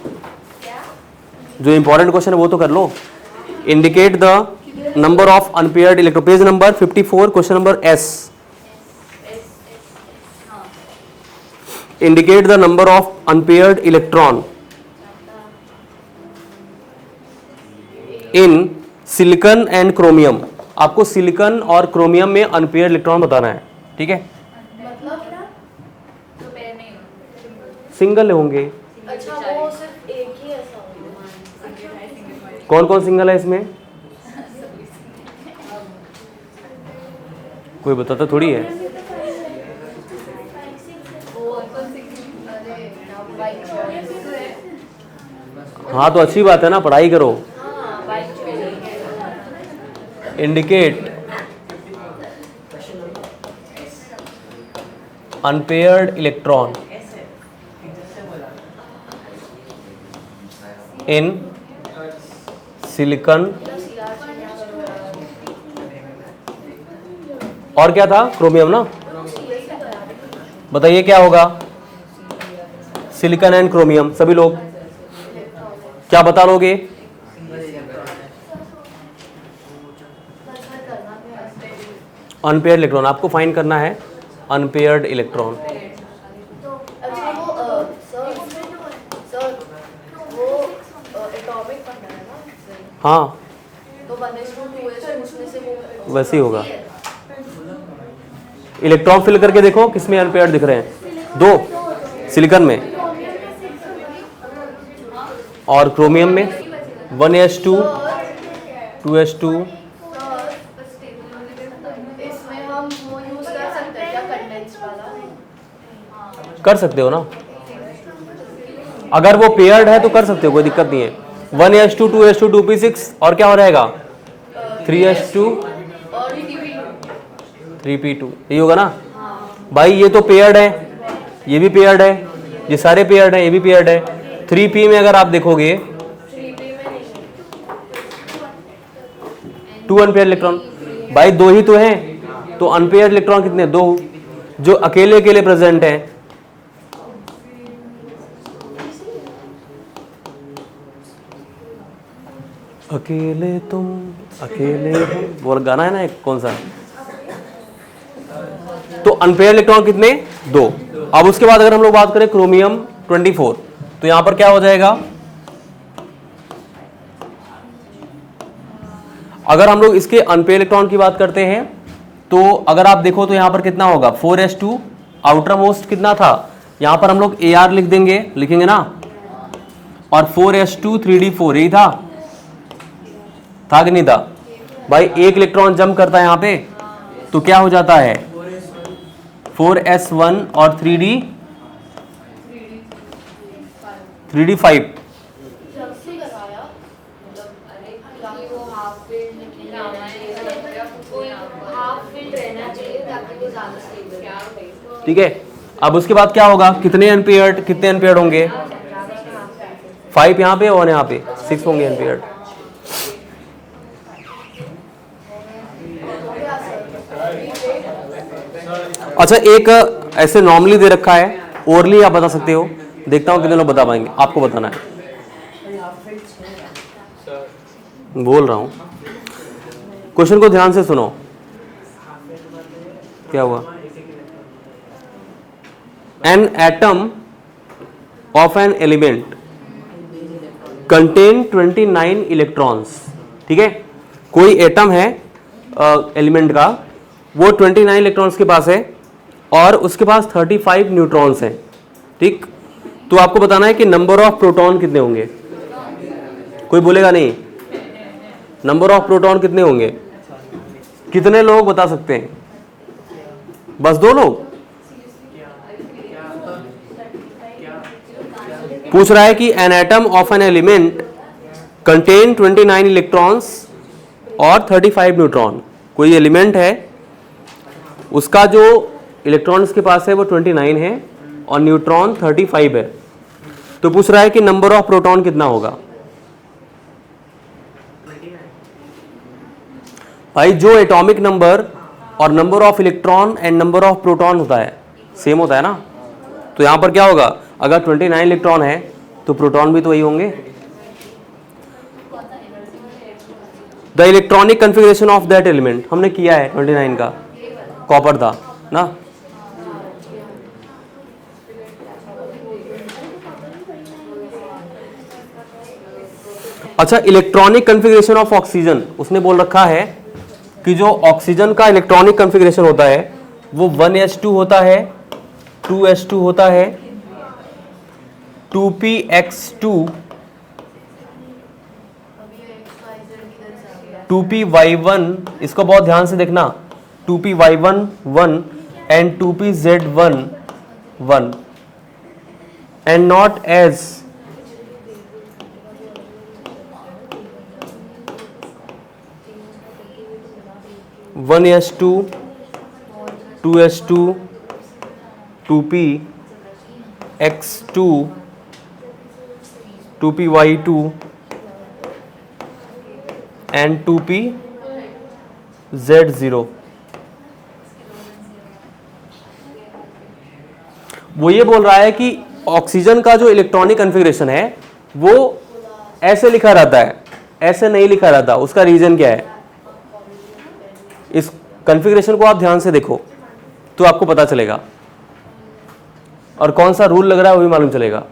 जो इंपॉर्टेंट क्वेश्चन है वो तो कर लो। Indicate the number of unpaired electron, page number 54, question number S। Indicate the number of unpaired electron in silicon and chromium. आपको सिलिकॉन और क्रोमियम में unpaired electron बताना है, ठीक है? सिंगल होंगे। अच्छा, वो सिर्फ एक ही ऐसा होगा। कौन कौन सिंगल है इसमें? कोई बताता थोड़ी है। हाँ तो अच्छी बात है ना, पढ़ाई करो। Indicate unpaired electron in silicon और क्या था? क्रोमियम ना। बताइए क्या होगा? Silicon and chromium. सभी लोग क्या बता लोगे? अनपेयर्ड इलेक्ट्रॉन आपको फाइंड करना है, अनपेयर्ड इलेक्ट्रॉन। अच्छा, वो सर वो एटॉमिक बनता है ना? हाँ तो 1s2 2s2 उसमें से वो वैसे ही होगा। इलेक्ट्रॉन फिल करके देखो किसमें अनपेयर्ड दिख रहे हैं? 2 सिलिकॉन में और क्रोमियम में 1s2 2s2। इसमें हम वो यूज कर सकते हैं क्या, कंडेंस्ड वाला? कर सकते हो ना, अगर वो पेयर्ड है तो कर सकते हो, कोई दिक्कत नहीं है। 1s2 2s2 2p6 और क्या हो जाएगा? 3s2 और 3p2। यही होगा ना भाई? ये तो पेयर्ड है, ये भी पेयर्ड है, ये सारे पेयर्ड है, ये भी पेयर्ड है। 3p में अगर आप देखोगे 3p में नहीं है। 2 अनपेयर्ड इलेक्ट्रॉन। भाई 2 ही तो हैं, तो अनपेयर्ड इलेक्ट्रॉन कितने? 2 जो अकेले अकेले प्रेजेंट हैं। अकेले तुम अकेले हो, वो गाना है ना एक, कौन सा? तो अनपेयर्ड इलेक्ट्रॉन कितने? 2। अब उसके बाद अगर हम लोग बात करें क्रोमियम 24, तो यहां पर क्या हो जाएगा? अगर हम लोग इसके अनपेयर्ड इलेक्ट्रॉन की बात करते हैं तो अगर आप देखो तो यहां पर कितना होगा? 4s2 आउटर मोस्ट कितना था? यहां पर हम लोग AR लिख देंगे, लिखेंगे ना, और 4s2 3d4 यही था कि नहीं था? भाई एक इलेक्ट्रॉन जंप करता है यहाँ पे, तो क्या हो जाता है 4s1 और 3d 5। जब से लगाया मतलब ताकि वो हाफ फील्ड रहना चाहिए ताकि वो ज़्यादा स्टेबल। ठीक है, अब उसके बाद क्या होगा, कितने एम्पियर होंगे, 5 यहाँ पे और यहाँ पे 6 होंगे एम्पियर। अच्छा, एक ऐसे नॉर्मली दे रखा है, ओरली आप बता सकते हो, देखता हूँ कितने लोग बता पाएंगे, आपको बताना है, बोल रहा हूँ। क्वेश्चन को ध्यान से सुनो, क्या हुआ, an atom of an element contain 29 electrons. ठीक है, कोई एटम है एलिमेंट का, वो 29 इलेक्ट्रॉन्स के पास है और उसके पास 35 न्यूट्रॉन्स हैं। ठीक, तो आपको बताना है कि नंबर ऑफ प्रोटॉन कितने होंगे। कोई बोलेगा नहीं, नंबर ऑफ प्रोटॉन कितने होंगे, कितने लोग बता सकते हैं, बस 2 लोग। पूछ रहा है कि an atom of an element contain 29 electrons और 35 न्यूट्रॉन। कोई एलिमेंट है, उसका जो इलेक्ट्रॉन उसके पास है वो 29 है और न्यूट्रॉन 35 है, तो पूछ रहा है कि नंबर ऑफ प्रोटॉन कितना होगा। भाई जो एटॉमिक नंबर और number of electron and number of proton होता है सेम होता है ना, तो यहां पर क्या होगा, अगर 29 इलेक्ट्रॉन है तो प्रोटॉन भी तो वही होंगे। The electronic configuration of that element हमने किया है, 29 का कॉपर था ना। अच्छा, इलेक्ट्रॉनिक कन्फिगरेशन ऑफ ऑक्सीजन, उसने बोल रखा है कि जो ऑक्सीजन का इलेक्ट्रॉनिक कन्फिगरेशन होता है वो 1s2 होता है, 2s2 होता है, 2px2, 2py1, इसको बहुत ध्यान से देखना, 2py1 1 and 2pz1 1 and not as 1s2 2s2 2px2 2py2 and 2pz0। वो ये बोल रहा है कि ऑक्सीजन का जो इलेक्ट्रॉनिक कन्फिगरेशन है वो ऐसे लिखा रहता है, ऐसे नहीं लिखा रहता। उसका रीजन क्या है, इस कन्फिगरेशन को आप ध्यान से देखो तो आपको पता चलेगा, और कौन सा रूल लग रहा है वो भी मालूम चलेगा।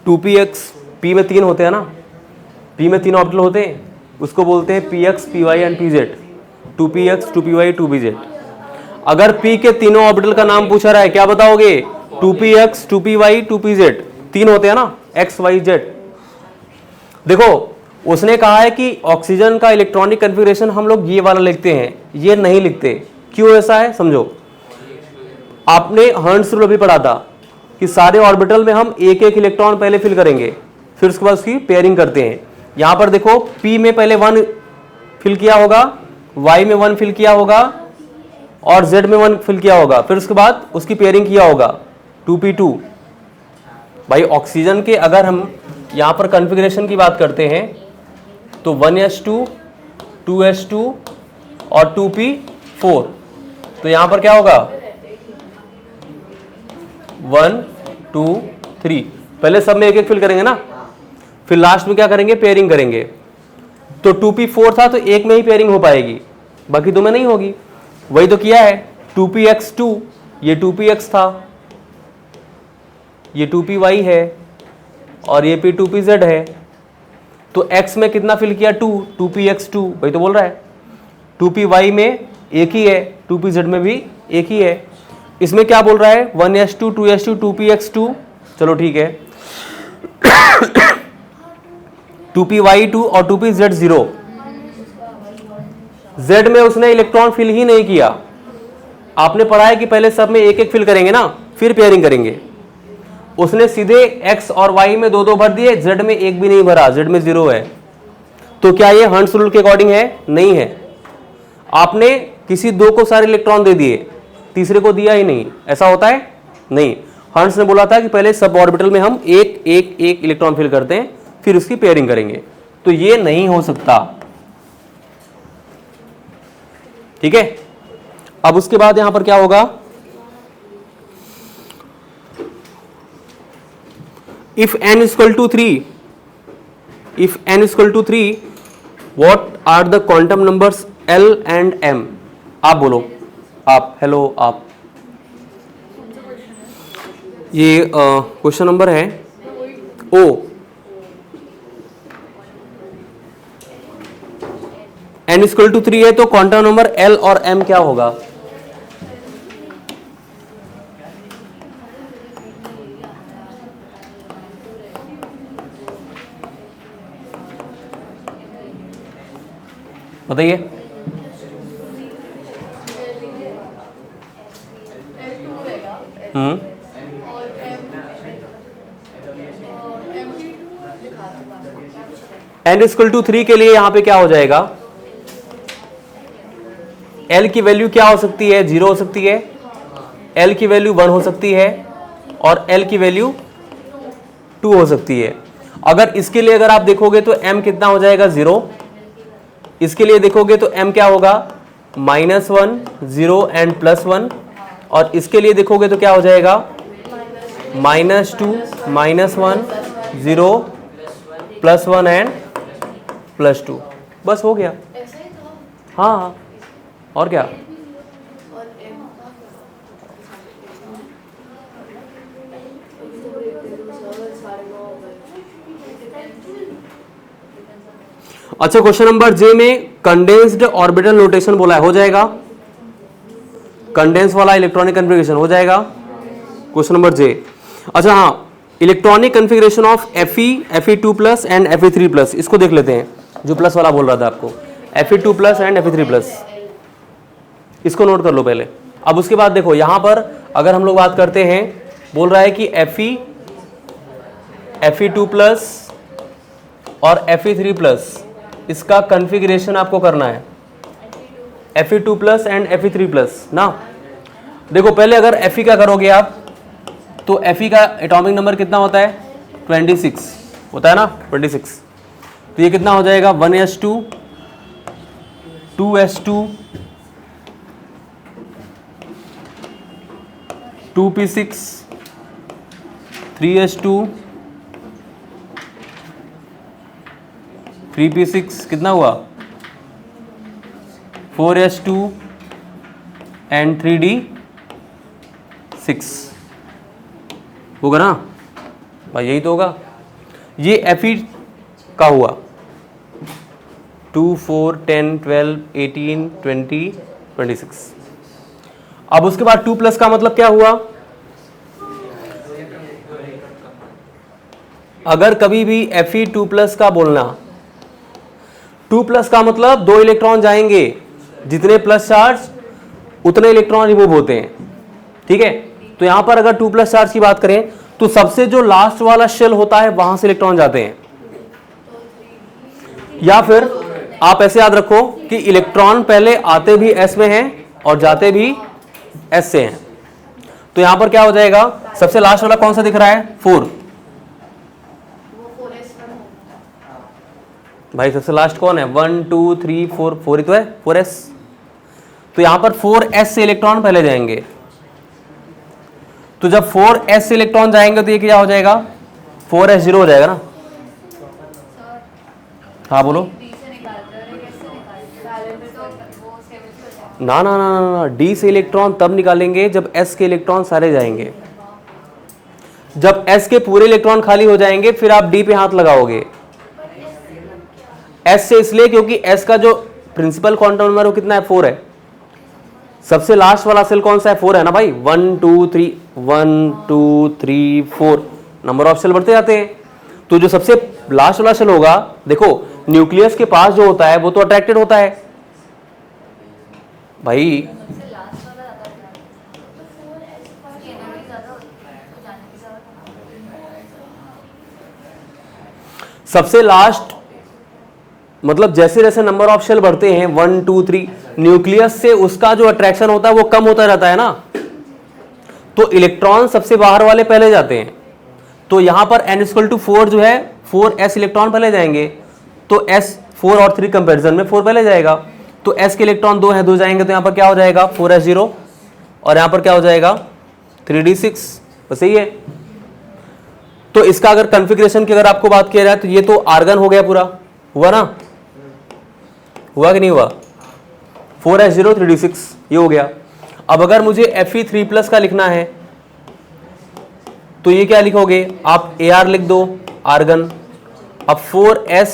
टू पी एक्स, पी में 3 होते हैं ना, पी में 3 ऑर्बिटल होते हैं, उसको बोलते हैं p x, p y and p z. 2px 2py 2pz। अगर p के तीनों ऑर्बिटल का नाम पूछा रहा है क्या बताओगे, 2px 2py 2pz। 3 होते हैं ना, x y z। देखो उसने कहा है कि ऑक्सीजन का इलेक्ट्रॉनिक कन्फिगरेशन हम लोग ये वाला लिखते हैं, ये नहीं लिखते। क्यों ऐसा है समझो, आपने हर्ट्ज रूल अभी पढ़ा था कि सारे ऑर्बिटल में हम एक एक इलेक्ट्रॉन पहले फिल करेंगे, फिर उसके बाद उसकी पेयरिंग करते हैं। यहां पर देखो p में पहले 1 फिल किया होगा, y में 1 फिल किया होगा और z में 1 फिल किया होगा, फिर उसके बाद उसकी पेयरिंग किया होगा 2p2। भाई ऑक्सीजन के अगर हम यहां पर कन्फिगरेशन की बात करते हैं तो 1s2 2s2 और 2p4, तो यहां पर क्या होगा 1 2 3, पहले सब में एक एक फिल करेंगे ना, फिर लास्ट में क्या करेंगे, पेयरिंग करेंगे। तो 2p4 था तो एक में ही पेयरिंग हो पाएगी, बाकी 2 में नहीं होगी। वही तो किया है 2px2, ये 2px था, ये 2py है और ये p2pz है। तो x में कितना फिल किया 2, 2px2, वही तो बोल रहा है। 2py में एक ही है, 2pz में भी एक ही है। इसमें क्या बोल रहा है 1s2 2s2 2px2, चलो ठीक है। 2p(y2) और 2p(z0). Z में उसने इलेक्ट्रॉन फिल ही नहीं किया। आपने पढ़ा है कि पहले सब में एक एक फिल करेंगे ना, फिर पेयरिंग करेंगे। उसने सीधे x और y में दो दो भर दिए, z में एक भी नहीं भरा, z में 0 है। तो क्या ये हंट्स रूल के अकॉर्डिंग है? नहीं है। आपने किसी दो को सारे इलेक्ट्रॉन दे दिए, तीसरे को दिया ही नहीं, ऐसा होता है? नहीं। हंट्स ने बोला था कि पहले सब ऑर्बिटल में हम एक एक एक इलेक्ट्रॉन फिल करते हैं, फिर उसकी पेयरिंग करेंगे। तो ये नहीं हो सकता। ठीक है। अब उसके बाद यहां पर क्या होगा? If n equal to 3, if n equal to 3, what are the quantum numbers L and M? आप बोलो, आप, हेलो आप। ये क्वेश्चन नंबर है O। n इक्वल टू 3 है तो क्वांटम नंबर L और M क्या होगा? बताइए। n इक्वल टू 3 के लिए यहां पे क्या हो जाएगा? L की वैल्यू क्या हो सकती है? 0 हो सकती है, L की वैल्यू 1 हो सकती है, और L की वैल्यू 2 हो सकती है। अगर इसके लिए अगर आप देखोगे तो M कितना हो जाएगा? 0। इसके लिए देखोगे तो M क्या होगा? -1, 0 एंड +1। और इसके लिए देखोगे तो क्या हो जाएगा? -2, -1, 0, +1 एंड +2। बस हो गया। हाँ, और क्या? अच्छा, क्वेश्चन नंबर जे में कंडेंस्ड ऑर्बिटल नोटेशन बोला है, हो जाएगा? कंडेंस वाला इलेक्ट्रॉनिक कन्फिगरेशन हो जाएगा क्वेश्चन नंबर जे। अच्छा हाँ, electronic configuration of Fe, Fe2+ and Fe3+, इसको देख लेते हैं, जो प्लस वाला बोल रहा था आपको, Fe2+ एंड Fe3+, इसको नोट कर लो पहले। अब उसके बाद देखो यहां पर अगर हम लोग बात करते हैं, बोल रहा है कि Fe2+ और Fe3+, इसका कन्फिगरेशन आपको करना है, Fe2+ एंड Fe3+ ना। देखो पहले अगर Fe का करोगे आप, तो Fe का एटॉमिक नंबर कितना होता है? 26 होता है ना, 26। तो ये कितना हो जाएगा? 1s2, 2s2, 2p6, 3s2, 3p6, कितना हुआ? 4s2 एंड 3d6 होगा ना भाई, यही तो होगा। ये Fe का हुआ 2, 4, 10, 12, 18, 20, 26। अब उसके बाद 2+ का मतलब क्या हुआ? अगर कभी भी Fe2+ का बोलना, 2+ का मतलब 2 इलेक्ट्रॉन जाएंगे, जितने प्लस चार्ज उतने इलेक्ट्रॉन रिमूव होते हैं। ठीक है, तो यहां पर अगर 2+ चार्ज की बात करें तो सबसे जो लास्ट वाला शेल होता है वहां से इलेक्ट्रॉन जाते हैं। या फिर आप ऐसे याद रखो कि इलेक्ट्रॉन पहले आते भी S में हैं और जाते भी S से हैं। तो यहां पर क्या हो जाएगा? सबसे लास्ट वाला कौन सा दिख रहा है? 4। भाई सबसे लास्ट कौन है? 1, 2, 3, 4, 4 ही तो है, 4s। तो यहां पर 4s से इलेक्ट्रॉन पहले जाएंगे। तो जब 4s से इलेक्ट्रॉन जाएंगे तो ये क्या हो जाएगा? 4s0 हो जाएगा ना। हाँ बोलो। ना ना ना ना, डी से इलेक्ट्रॉन तब निकालेंगे जब s के इलेक्ट्रॉन सारे जाएंगे। जब s के पूरे इलेक्ट्रॉन खाली हो जाएंगे फिर आप डी पे हाथ लगाओगे। s से इसलिए क्योंकि s का जो प्रिंसिपल क्वांटम नंबर वो कितना है? 4 है। सबसे लास्ट वाला सेल कौन सा है? 4 है ना भाई। 1, 2, 3, 1, 2, 3, 4 नंबर ऑफ सेल बढ़ते जाते हैं। तो जो सबसे लास्ट वाला शेल होगा, देखो न्यूक्लियस के पास जो होता है वो तो अट्रैक्टेड होता है भाई। सबसे लास्ट मतलब जैसे जैसे नंबर ऑफ शेल बढ़ते हैं 1 2 3, न्यूक्लियस से उसका जो अट्रैक्शन होता है वो कम होता रहता है ना, तो इलेक्ट्रॉन सबसे बाहर वाले पहले जाते हैं। तो यहां पर n=4 जो है 4s इलेक्ट्रॉन पहले जाएंगे, तो s 4 और 3 कंपैरिजन में 4 पहले जाएगा, तो s के इलेक्ट्रॉन 2 हैं, 2 जाएंगे, तो यहां पर क्या हो जाएगा 4s0 और यहां पर क्या हो जाएगा 3d6, बस यही है। तो इसका अगर कॉन्फ़िगरेशन की अगर आपको बात किया जाए तो ये तो आर्गन हो गया पूरा, हुआ ना, हुआ कि नहीं हुआ, 4s0 3d6 ये हो गया। अब अगर मुझे Fe3+ का लिखना है तो ये क्या लिखोगे आप, Ar लिख दो आर्गन। अब 4s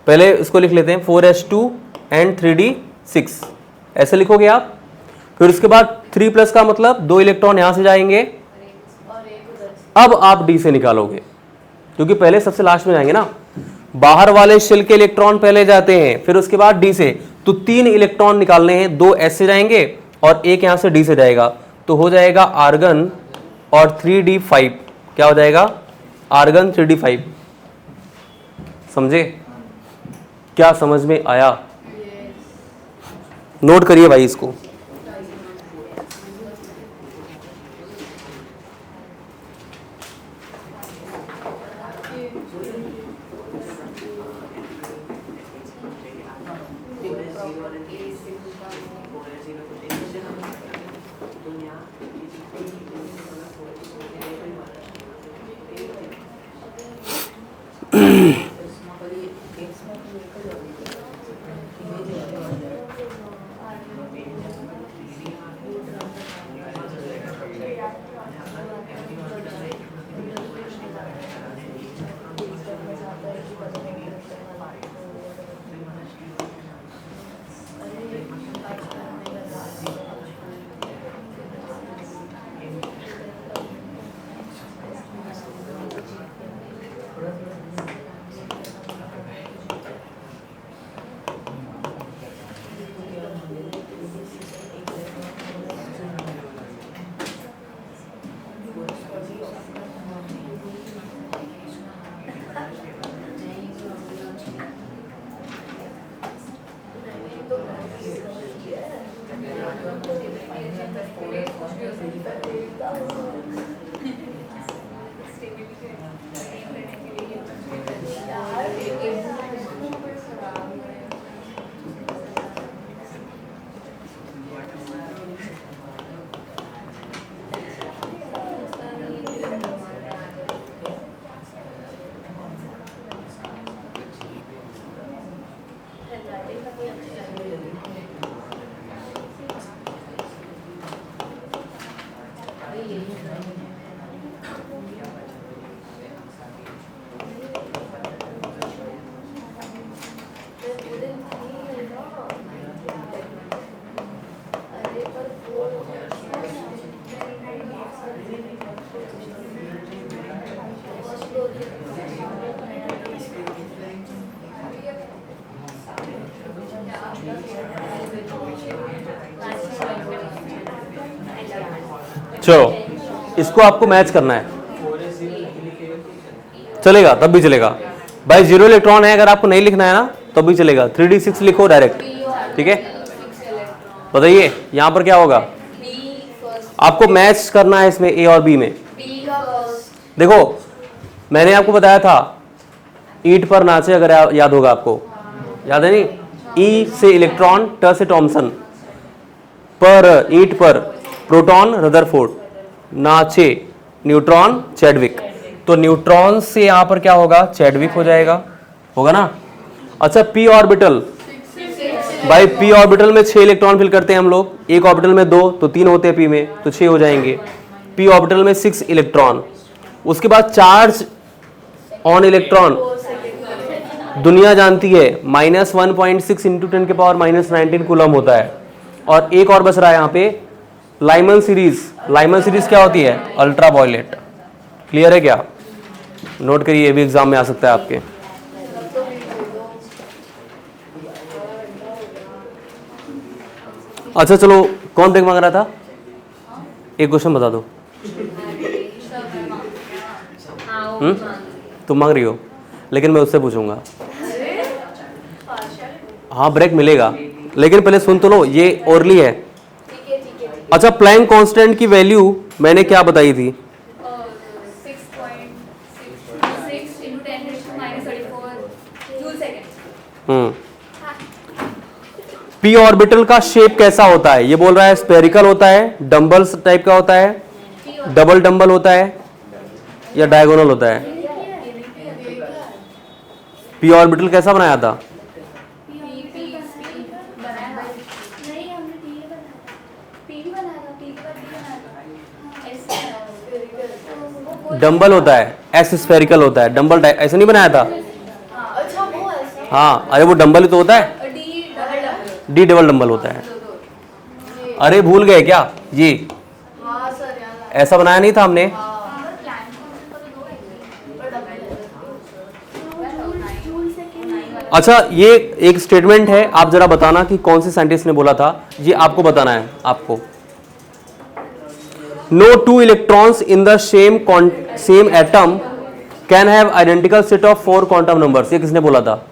पहले इसको लिख लेते हैं 4s2 एंड 3d6 ऐसे लिखोगे आप। फिर उसके बाद 3+ का मतलब 2 इलेक्ट्रॉन यहां से जाएंगे, अब आप d से निकालोगे क्योंकि पहले सबसे लास्ट में जाएंगे ना, बाहर वाले शेल के इलेक्ट्रॉन पहले जाते हैं, फिर उसके बाद d से, तो 3 इलेक्ट्रॉन निकालने हैं, 2 s से जाएंगे और एक यहां से d से जाएगा, तो हो जाएगा आर्गन और 3d5, क्या हो जाएगा आर्गन 3d5। समझे, क्या समझ में आया? नोट करिए भाई इसको। चलो इसको आपको मैच करना है, चलेगा तब भी चलेगा भाई। 0 इलेक्ट्रॉन है, अगर आपको नहीं लिखना है ना तब भी चलेगा, 3d6 लिखो डायरेक्ट, ठीक है। बताइए यहाँ पर क्या होगा, आपको मैच करना है इसमें A और B में। देखो मैंने आपको बताया था ईंट पर नाचे, अगर याद होगा आपको, याद है नहीं, ई से इलेक्ट्रॉन, ट से टॉमसन, पर ईंट पर प्रोटॉन रदरफोर्ड, नाचे न्यूट्रॉन चैडविक, तो न्यूट्रॉन से यहां पर क्या होगा चैडविक हो जाएगा, होगा ना। अच्छा p ऑर्बिटल, भाई p ऑर्बिटल में 6 इलेक्ट्रॉन फिल करते हैं हम लोग, एक ऑर्बिटल में 2 तो 3 होते हैं p में, तो 6 हो जाएंगे। p ऑर्बिटल में 6 इलेक्ट्रॉन, उसके बाद चार्ज ऑन इलेक्ट्रॉन दुनिया जानती है -1.6 इंटू 10 के पावर -19 कूलम होता है। और एक और बच रहा है यहाँ पे लाइमन सीरीज। लाइमन सीरीज क्या होती है, अल्ट्रा वायलेट। क्लियर है क्या? नोट करिए, ये भी एग्जाम में आ सकता है आपके। अच्छा चलो, कौन ब्रेक मांग रहा था? एक क्वेश्चन बता दो। तुम मांग रही हो, लेकिन मैं उससे पूछूंगा। हाँ ब्रेक मिलेगा, लेकिन पहले सुन तो लो, ये ओरली है। अच्छा, प्लैंक कांस्टेंट की वैल्यू मैंने क्या बताई थी? 6.6 into 10 raised to minus 34 joule second. P orbital का शेप कैसा होता है? ये बोल रहा है स्फेरिकल होता है, डंबल्स टाइप का होता है, डबल डंबल होता है, या डायगोनल होता है? पी ऑर्बिटल कैसा बनाया था? डंबल होता है, एस स्फेरिकल होता है, डंबल ऐसा नहीं बनाया था? अच्छा वो ऐसा। हाँ, अरे वो डंबल ही तो होता है, डी डबल डंबल होता है। अरे भूल गए क्या? ये हाँ सर यार। ऐसा बनाया नहीं था हमने? अच्छा, ये एक स्टेटमेंट है, आप जरा बताना कि कौन से साइंटिस्ट ने बोला था, ये आपको बताना है आपको। No two electrons in the same atom can have identical set of 4 quantum numbers, ये किसने बोला था?